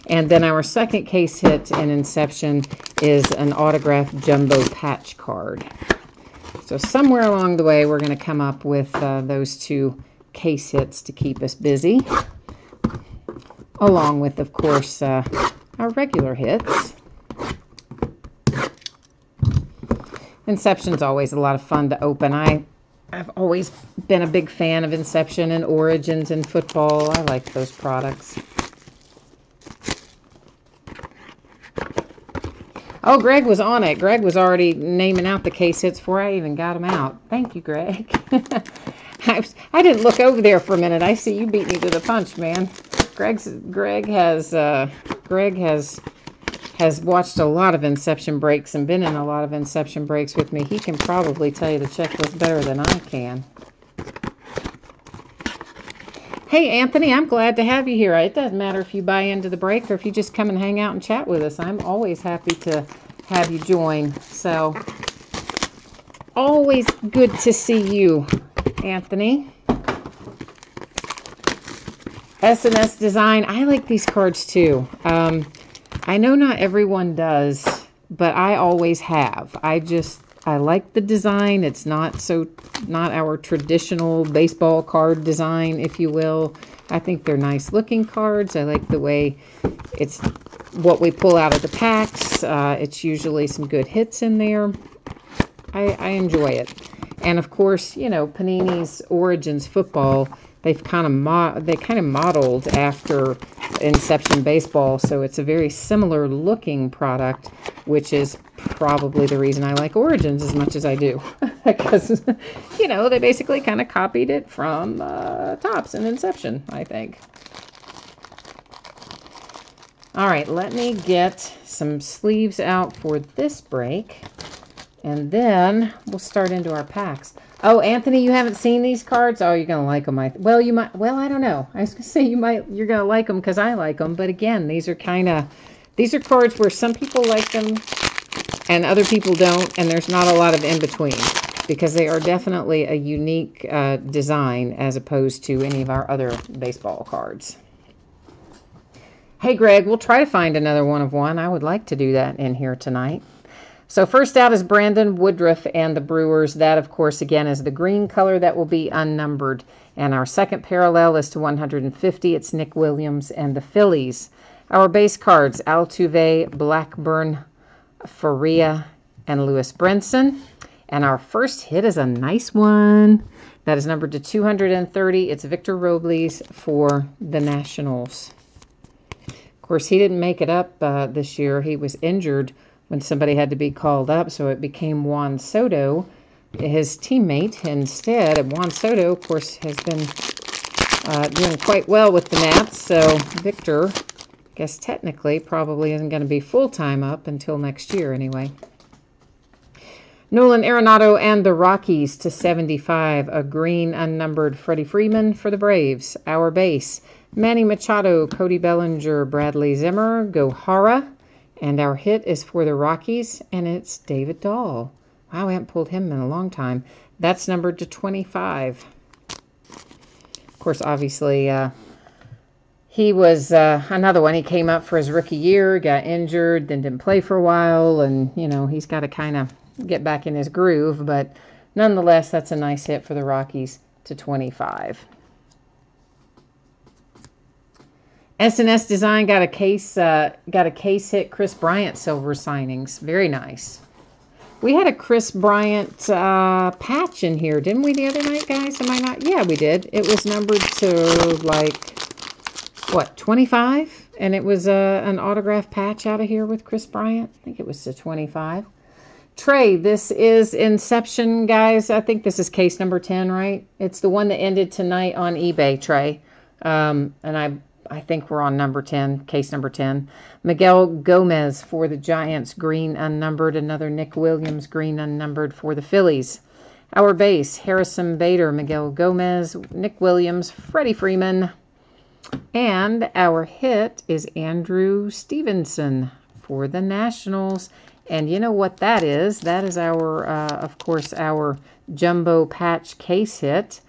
And then our second case hit in Inception is an autographed jumbo patch card. So somewhere along the way, we're going to come up with those two case hits to keep us busy. Along with, of course, our regular hits. Inception's always a lot of fun to open. I've always been a big fan of Inception and Origins and football. I like those products. Oh, Greg was on it. Greg was already naming out the case hits before I even got them out. Thank you, Greg. I didn't look over there for a minute. I see you beat me to the punch, man. Greg has has watched a lot of Inception breaks and been in a lot of Inception breaks with me. He can probably tell you the checklist better than I can. Hey, Anthony, I'm glad to have you here. It doesn't matter if you buy into the break or if you just come and hang out and chat with us. I'm always happy to have you join. So, always good to see you, Anthony. S&S Design. I like these cards too. I know not everyone does, but I always have. I like the design. It's not our traditional baseball card design, if you will. I think they're nice looking cards. I like the way it's what we pull out of the packs. It's usually some good hits in there. I enjoy it. And of course, you know, Panini's Origins Football, they kind of modeled after Inception Baseball, so it's a very similar looking product, which is probably the reason I like Origins as much as I do. Because, you know, they basically kind of copied it from Topps and Inception, I think. All right, let me get some sleeves out for this break, and then we'll start into our packs. Oh, Anthony, you haven't seen these cards? Oh, you're going to like them. Well, you might. Well, I don't know. I was going to say you're going to like them because I like them. But again, these are cards where some people like them and other people don't. And there's not a lot of in between because they are definitely a unique design as opposed to any of our other baseball cards. Hey, Greg, we'll try to find another one of one. I would like to do that in here tonight. So first out is Brandon Woodruff and the Brewers. That, of course, again, is the green color that will be unnumbered. And our second parallel is to 150. It's Nick Williams and the Phillies. Our base cards, Altuve, Blackburn, Faria, and Lewis Brinson. And our first hit is a nice one. That is numbered to 230. It's Victor Robles for the Nationals. Of course, he didn't make it up this year. He was injured when somebody had to be called up, so it became Juan Soto, his teammate, instead. And Juan Soto, of course, has been doing quite well with the Nats, so Victor, I guess technically, probably isn't going to be full-time up until next year anyway. Nolan Arenado and the Rockies to 75, a green unnumbered Freddie Freeman for the Braves. Our base, Manny Machado, Cody Bellinger, Bradley Zimmer, Gohara. And our hit is for the Rockies, and it's David Dahl. Wow, we haven't pulled him in a long time. That's numbered to 25. Of course, obviously, he was another one. He came up for his rookie year, got injured, then didn't play for a while, and, you know, he's got to kind of get back in his groove. But nonetheless, that's a nice hit for the Rockies to 25. S&S Design got a case hit Chris Bryant silver signings. Very nice. We had a Chris Bryant patch in here, didn't we, the other night, guys? Am I not? Yeah, we did. It was numbered to, like, what, 25? And it was an autograph patch out of here with Chris Bryant. I think it was to 25. Trey, this is Inception, guys. I think this is case number 10, right? It's the one that ended tonight on eBay, Trey. And I think we're on number 10, case number 10. Miguel Gomez for the Giants, green unnumbered. Another Nick Williams, green unnumbered for the Phillies. Our base, Harrison Bader, Miguel Gomez, Nick Williams, Freddie Freeman. And our hit is Andrew Stevenson for the Nationals. And you know what that is? That is our, of course, our jumbo patch case hit.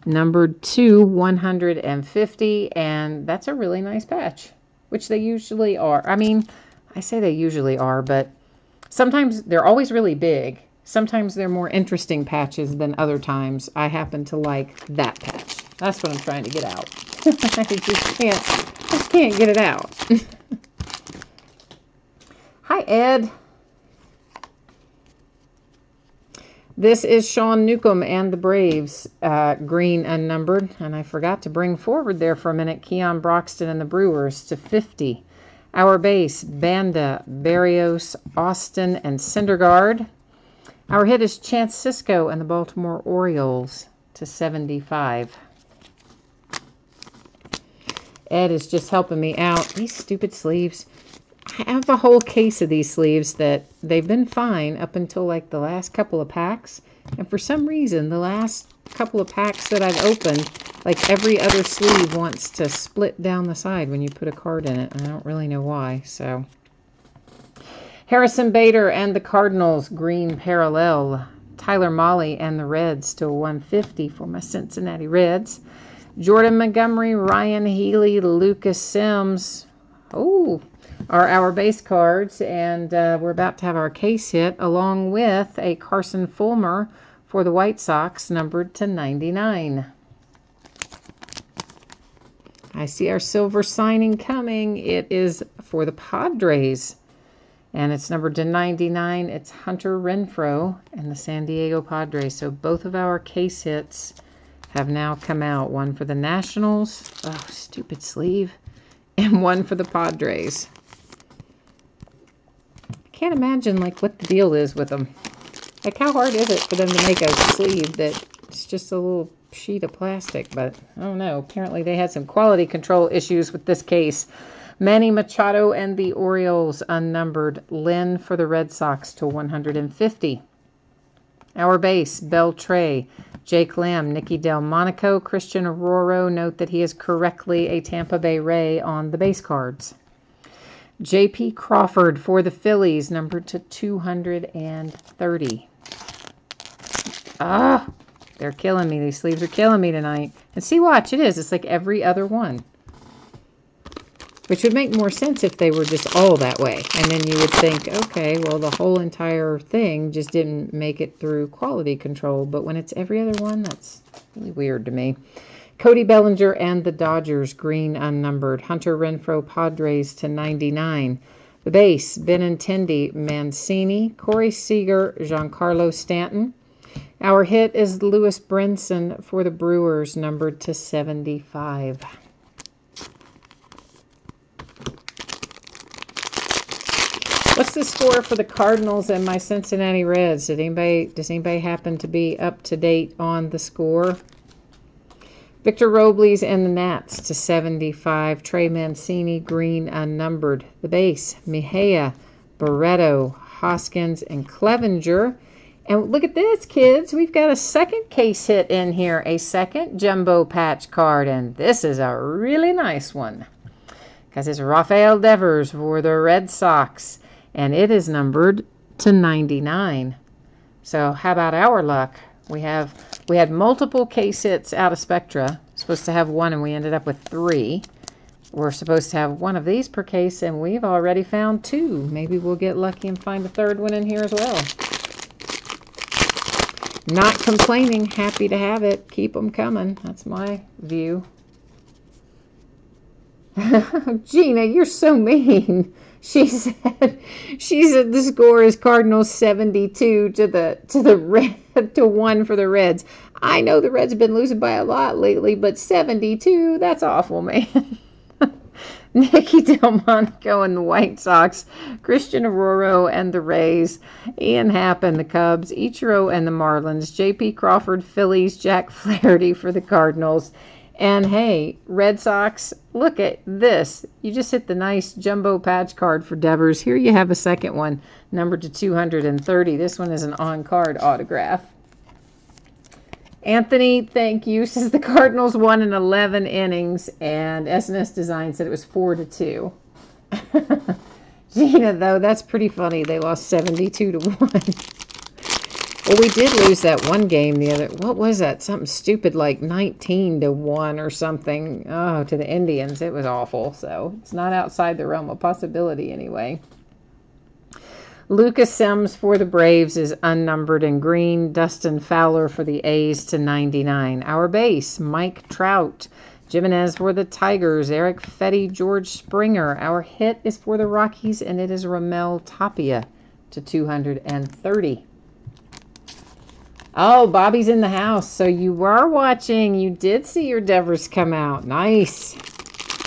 Numbered to 150, and that's a really nice patch, which they usually are. I mean, I say they usually are, but sometimes they're always really big. Sometimes they're more interesting patches than other times. I happen to like that patch. That's what I'm trying to get out. I just can't get it out. Hi, Ed. This is Sean Newcomb and the Braves, green unnumbered. And I forgot to bring forward there for a minute Keon Broxton and the Brewers to 50. Our base, Banda, Barrios, Austin, and Syndergaard. Our hit is Chance Sisco and the Baltimore Orioles to 75. Ed is just helping me out. These stupid sleeves. I have a whole case of these sleeves that they've been fine up until like the last couple of packs. And for some reason, the last couple of packs that I've opened, like every other sleeve wants to split down the side when you put a card in it. And I don't really know why. So Harrison Bader and the Cardinals, green parallel. Tyler Mahle and the Reds to 150 for my Cincinnati Reds. Jordan Montgomery, Ryan Healy, Lucas Sims. Oh, are our base cards, and we're about to have our case hit along with a Carson Fulmer for the White Sox, numbered to 99. I see our silver signing coming. It is for the Padres, and it's numbered to 99. It's Hunter Renfroe and the San Diego Padres. So both of our case hits have now come out. One for the Nationals, oh, stupid sleeve, and one for the Padres. Can't imagine like what the deal is with them. Like, how hard is it for them to make a sleeve that's just a little sheet of plastic? But I don't know. Apparently they had some quality control issues with this case. Manny Machado and the Orioles, unnumbered. Lynn for the Red Sox to 150. Our base, Beltre, Jake Lamb, Nicky Delmonico, Christian Aurora. Note that he is correctly a Tampa Bay Ray on the base cards. J.P. Crawford for the Phillies, numbered to 230. Ah, they're killing me. These sleeves are killing me tonight. And see, watch, it is. It's like every other one. Which would make more sense if they were just all that way. And then you would think, okay, well, the whole entire thing just didn't make it through quality control. But when it's every other one, that's really weird to me. Cody Bellinger and the Dodgers, green unnumbered. Hunter Renfroe, Padres to 99. The base, Benintendi, Mancini, Corey Seager, Giancarlo Stanton. Our hit is Lewis Brinson for the Brewers, numbered to 75. What's the score for the Cardinals and my Cincinnati Reds? Does anybody happen to be up to date on the score? Victor Robles and the Nats to 75. Trey Mancini, green unnumbered. The base, Mejia, Barreto, Hoskins, and Clevenger. And look at this, kids. We've got a second case hit in here. A second jumbo patch card. And this is a really nice one, because it's Rafael Devers for the Red Sox. And it is numbered to 99. So how about our luck? We had multiple case hits out of Spectra. Supposed to have one, and we ended up with 3. We're supposed to have one of these per case, and we've already found 2. Maybe we'll get lucky and find a third one in here as well. Not complaining. Happy to have it. Keep them coming. That's my view. Gina, you're so mean. She said the score is Cardinals 72 to the Red to 1 for the Reds. I know the Reds have been losing by a lot lately, but 72, that's awful, man. Nicky Delmonico and the White Sox, Christian Aurora and the Rays, Ian Happ and the Cubs, Ichiro and the Marlins, J.P. Crawford, Phillies, Jack Flaherty for the Cardinals. And hey, Red Sox, look at this. You just hit the nice jumbo patch card for Devers. Here you have a second one, numbered to 230. This one is an on-card autograph. Anthony, thank you. Says the Cardinals won in 11 innings, and SNS Design said it was 4-2. Gina, though, that's pretty funny. They lost 72-1. Well, we did lose that one game the other. What was that? Something stupid like 19-1 or something. Oh, to the Indians. It was awful. So it's not outside the realm of possibility anyway. Lucas Sims for the Braves is unnumbered in green. Dustin Fowler for the A's to 99. Our base, Mike Trout. Jimenez for the Tigers. Eric Fetty, George Springer. Our hit is for the Rockies, and it is Ramel Tapia to 230. Oh, Bobby's in the house. So you were watching. You did see your Devers come out. Nice.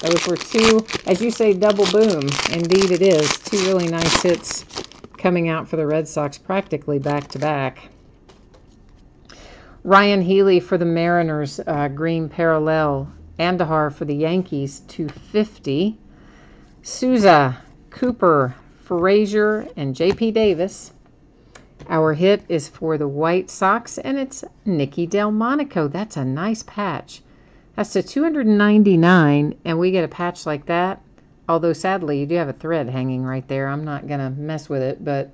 Those were 2, as you say, double boom. Indeed it is. 2 really nice hits coming out for the Red Sox practically back-to-back. Ryan Healy for the Mariners, green parallel. Andahar for the Yankees, 250. Souza, Cooper, Frazier, and J.P. Davis. Our hit is for the White Sox, and it's Nicky Delmonico. That's a nice patch. That's to 299, and we get a patch like that. Although, sadly, you do have a thread hanging right there. I'm not going to mess with it, but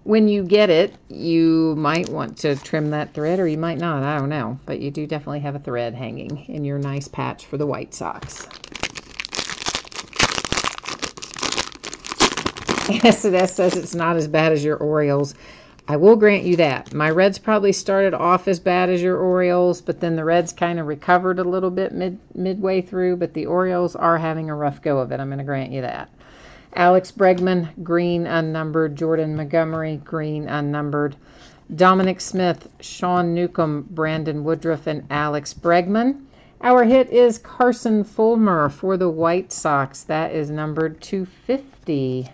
when you get it, you might want to trim that thread, or you might not. I don't know. But you do definitely have a thread hanging in your nice patch for the White Sox. S&S says it's not as bad as your Orioles. I will grant you that. My Reds probably started off as bad as your Orioles, but then the Reds kind of recovered a little bit midway through, but the Orioles are having a rough go of it. I'm going to grant you that. Alex Bregman, green unnumbered. Jordan Montgomery, green unnumbered. Dominic Smith, Sean Newcomb, Brandon Woodruff, and Alex Bregman. Our hit is Carson Fulmer for the White Sox. That is numbered 250.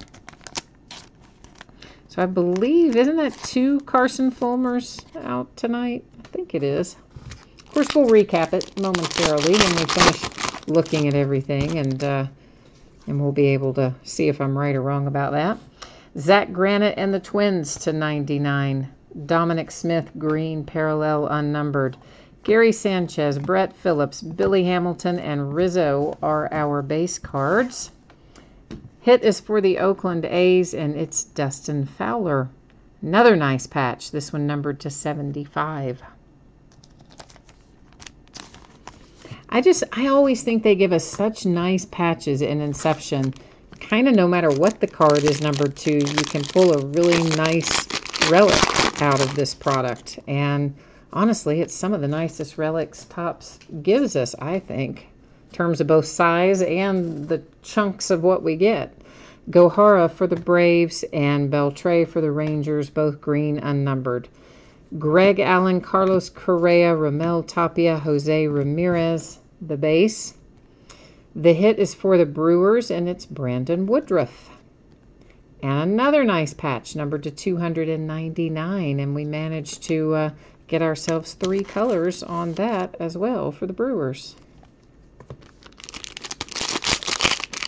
So I believe, isn't that 2 Carson Fulmers out tonight? I think it is. Of course, we'll recap it momentarily when we finish looking at everything, and we'll be able to see if I'm right or wrong about that. Zach Granite and the Twins to 99. Dominic Smith, green, parallel, unnumbered. Gary Sanchez, Brett Phillips, Billy Hamilton, and Rizzo are our base cards. Hit is for the Oakland A's, and it's Dustin Fowler. Another nice patch, this one numbered to 75. I always think they give us such nice patches in Inception. Kind of no matter what the card is numbered to, you can pull a really nice relic out of this product. And honestly, it's some of the nicest relics Topps gives us, I think. Terms of both size and the chunks of what we get. Gohara for the Braves and Beltre for the Rangers, both green unnumbered. Greg Allen, Carlos Correa, Ramel Tapia, Jose Ramirez, the base. The hit is for the Brewers, and it's Brandon Woodruff. And another nice patch, numbered to 299, and we managed to get ourselves 3 colors on that as well for the Brewers.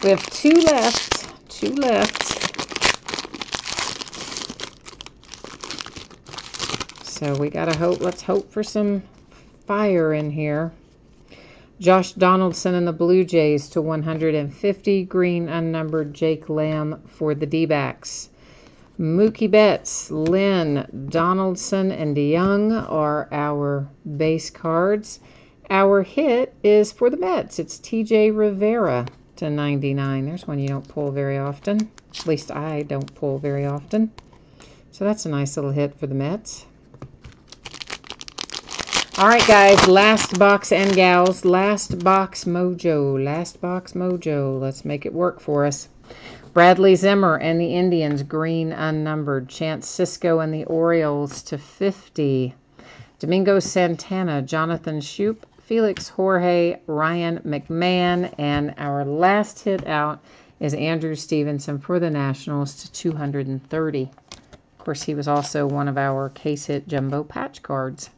We have 2 left. 2 left. So we gotta hope. Let's hope for some fire in here. Josh Donaldson and the Blue Jays to 150. Green unnumbered. Jake Lamb for the D-backs. Mookie Betts, Lynn, Donaldson, and DeYoung are our base cards. Our hit is for the Mets. It's TJ Rivera to 99. There's one you don't pull very often. At least I don't pull very often. So that's a nice little hit for the Mets. All right, guys. Last box and gals. Last box mojo. Last box mojo. Let's make it work for us. Bradley Zimmer and the Indians, green unnumbered. Chance Cisco and the Orioles to 50. Domingo Santana, Jonathan Shoup, Felix Jorge, Ryan McMahon, and our last hit out is Andrew Stevenson for the Nationals to 230. Of course, he was also one of our case hit jumbo patch cards.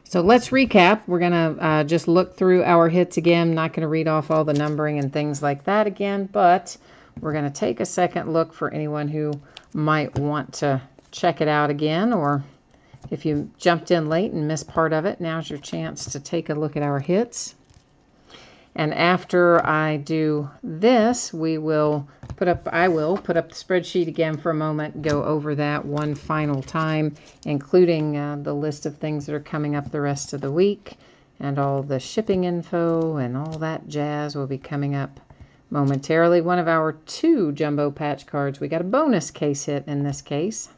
So let's recap. We're going to just look through our hits again. I'm not going to read off all the numbering and things like that again, but we're going to take a second look for anyone who might want to check it out again, or if you jumped in late and missed part of it, now's your chance to take a look at our hits. And after I do this, I will put up the spreadsheet again for a moment, go over that one final time, including the list of things that are coming up the rest of the week, and all the shipping info and all that jazz will be coming up momentarily. One of our 2 jumbo patch cards, we got a bonus case hit in this case.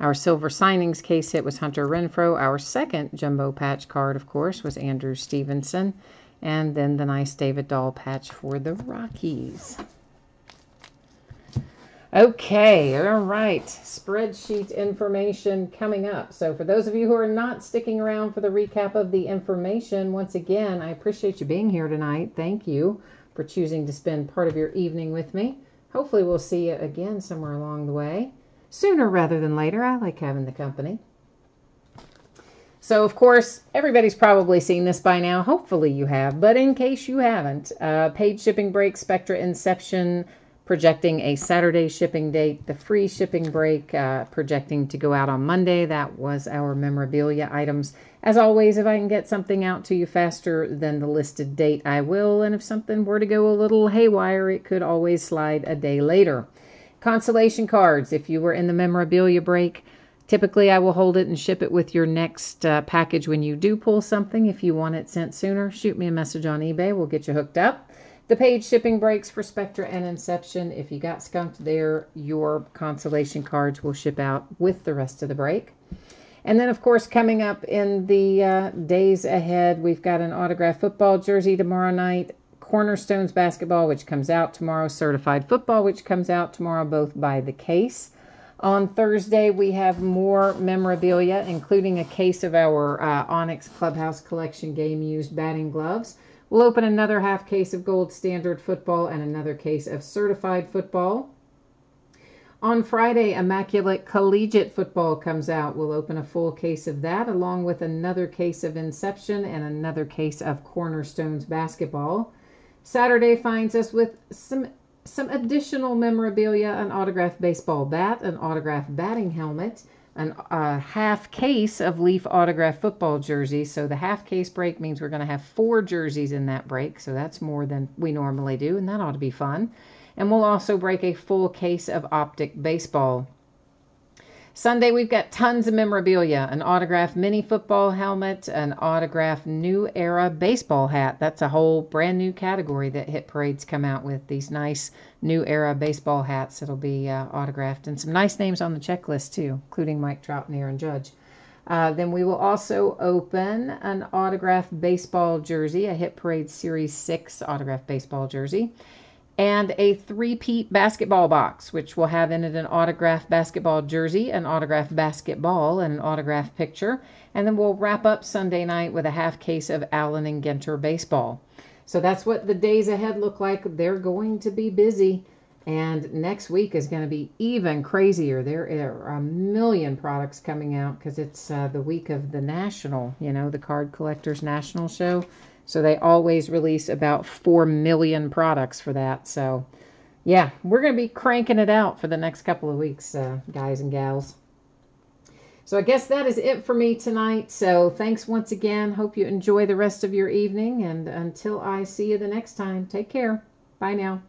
Our silver signings case hit was Hunter Renfroe. Our second jumbo patch card, of course, was Andrew Stevenson. And then the nice David Dahl patch for the Rockies. Okay, all right. Spreadsheet information coming up. So for those of you who are not sticking around for the recap of the information, once again, I appreciate you being here tonight. Thank you for choosing to spend part of your evening with me. Hopefully we'll see you again somewhere along the way. Sooner rather than later. I like having the company. So So, of course, everybody's probably seen this by now. Hopefully you have. But in case you haven't, paid shipping break, Spectra Inception, projecting a Saturday shipping date. The free shipping break, projecting to go out on Monday. That was our memorabilia items. As always, if I can get something out to you faster than the listed date, I will. And if something were to go a little haywire, it could always slide a day later. Consolation cards. If you were in the memorabilia break, typically I will hold it and ship it with your next package when you do pull something. If you want it sent sooner, shoot me a message on eBay. We'll get you hooked up. The paid shipping breaks for Spectra and Inception. If you got skunked there, your consolation cards will ship out with the rest of the break. And then, of course, coming up in the days ahead, we've got an autographed football jersey tomorrow night, Cornerstones basketball, which comes out tomorrow, certified football, which comes out tomorrow, both by the case. On Thursday, we have more memorabilia, including a case of our Onyx Clubhouse Collection game-used batting gloves. We'll open another half case of Gold Standard football and another case of certified football. On Friday, Immaculate Collegiate football comes out. We'll open a full case of that, along with another case of Inception and another case of Cornerstones basketball. Saturday finds us with some additional memorabilia, an autographed baseball bat, an autographed batting helmet, a half case of Leaf autographed football jerseys. So the half case break means we're going to have 4 jerseys in that break. So that's more than we normally do, and that ought to be fun. And we'll also break a full case of Optic baseball. Sunday, we've got tons of memorabilia, an autographed mini football helmet, an autographed New Era baseball hat. That's a whole brand new category that Hit Parade's come out with, these nice New Era baseball hats that'll be autographed, and some nice names on the checklist too, including Mike Trout and Aaron Judge. Then we will also open an autographed baseball jersey, a Hit Parade Series 6 autographed baseball jersey, and a 3-peat basketball box, which will have in it an autographed basketball jersey, an autographed basketball, and an autographed picture. And then we'll wrap up Sunday night with a half case of Allen and Ginter baseball. So that's what the days ahead look like. They're going to be busy. And next week is going to be even crazier. There are a million products coming out because it's the week of the National, the Card Collectors National Show. So they always release about 4 million products for that. So, yeah, we're going to be cranking it out for the next couple of weeks, guys and gals. So I guess that is it for me tonight. So thanks once again. Hope you enjoy the rest of your evening. And until I see you the next time, take care. Bye now.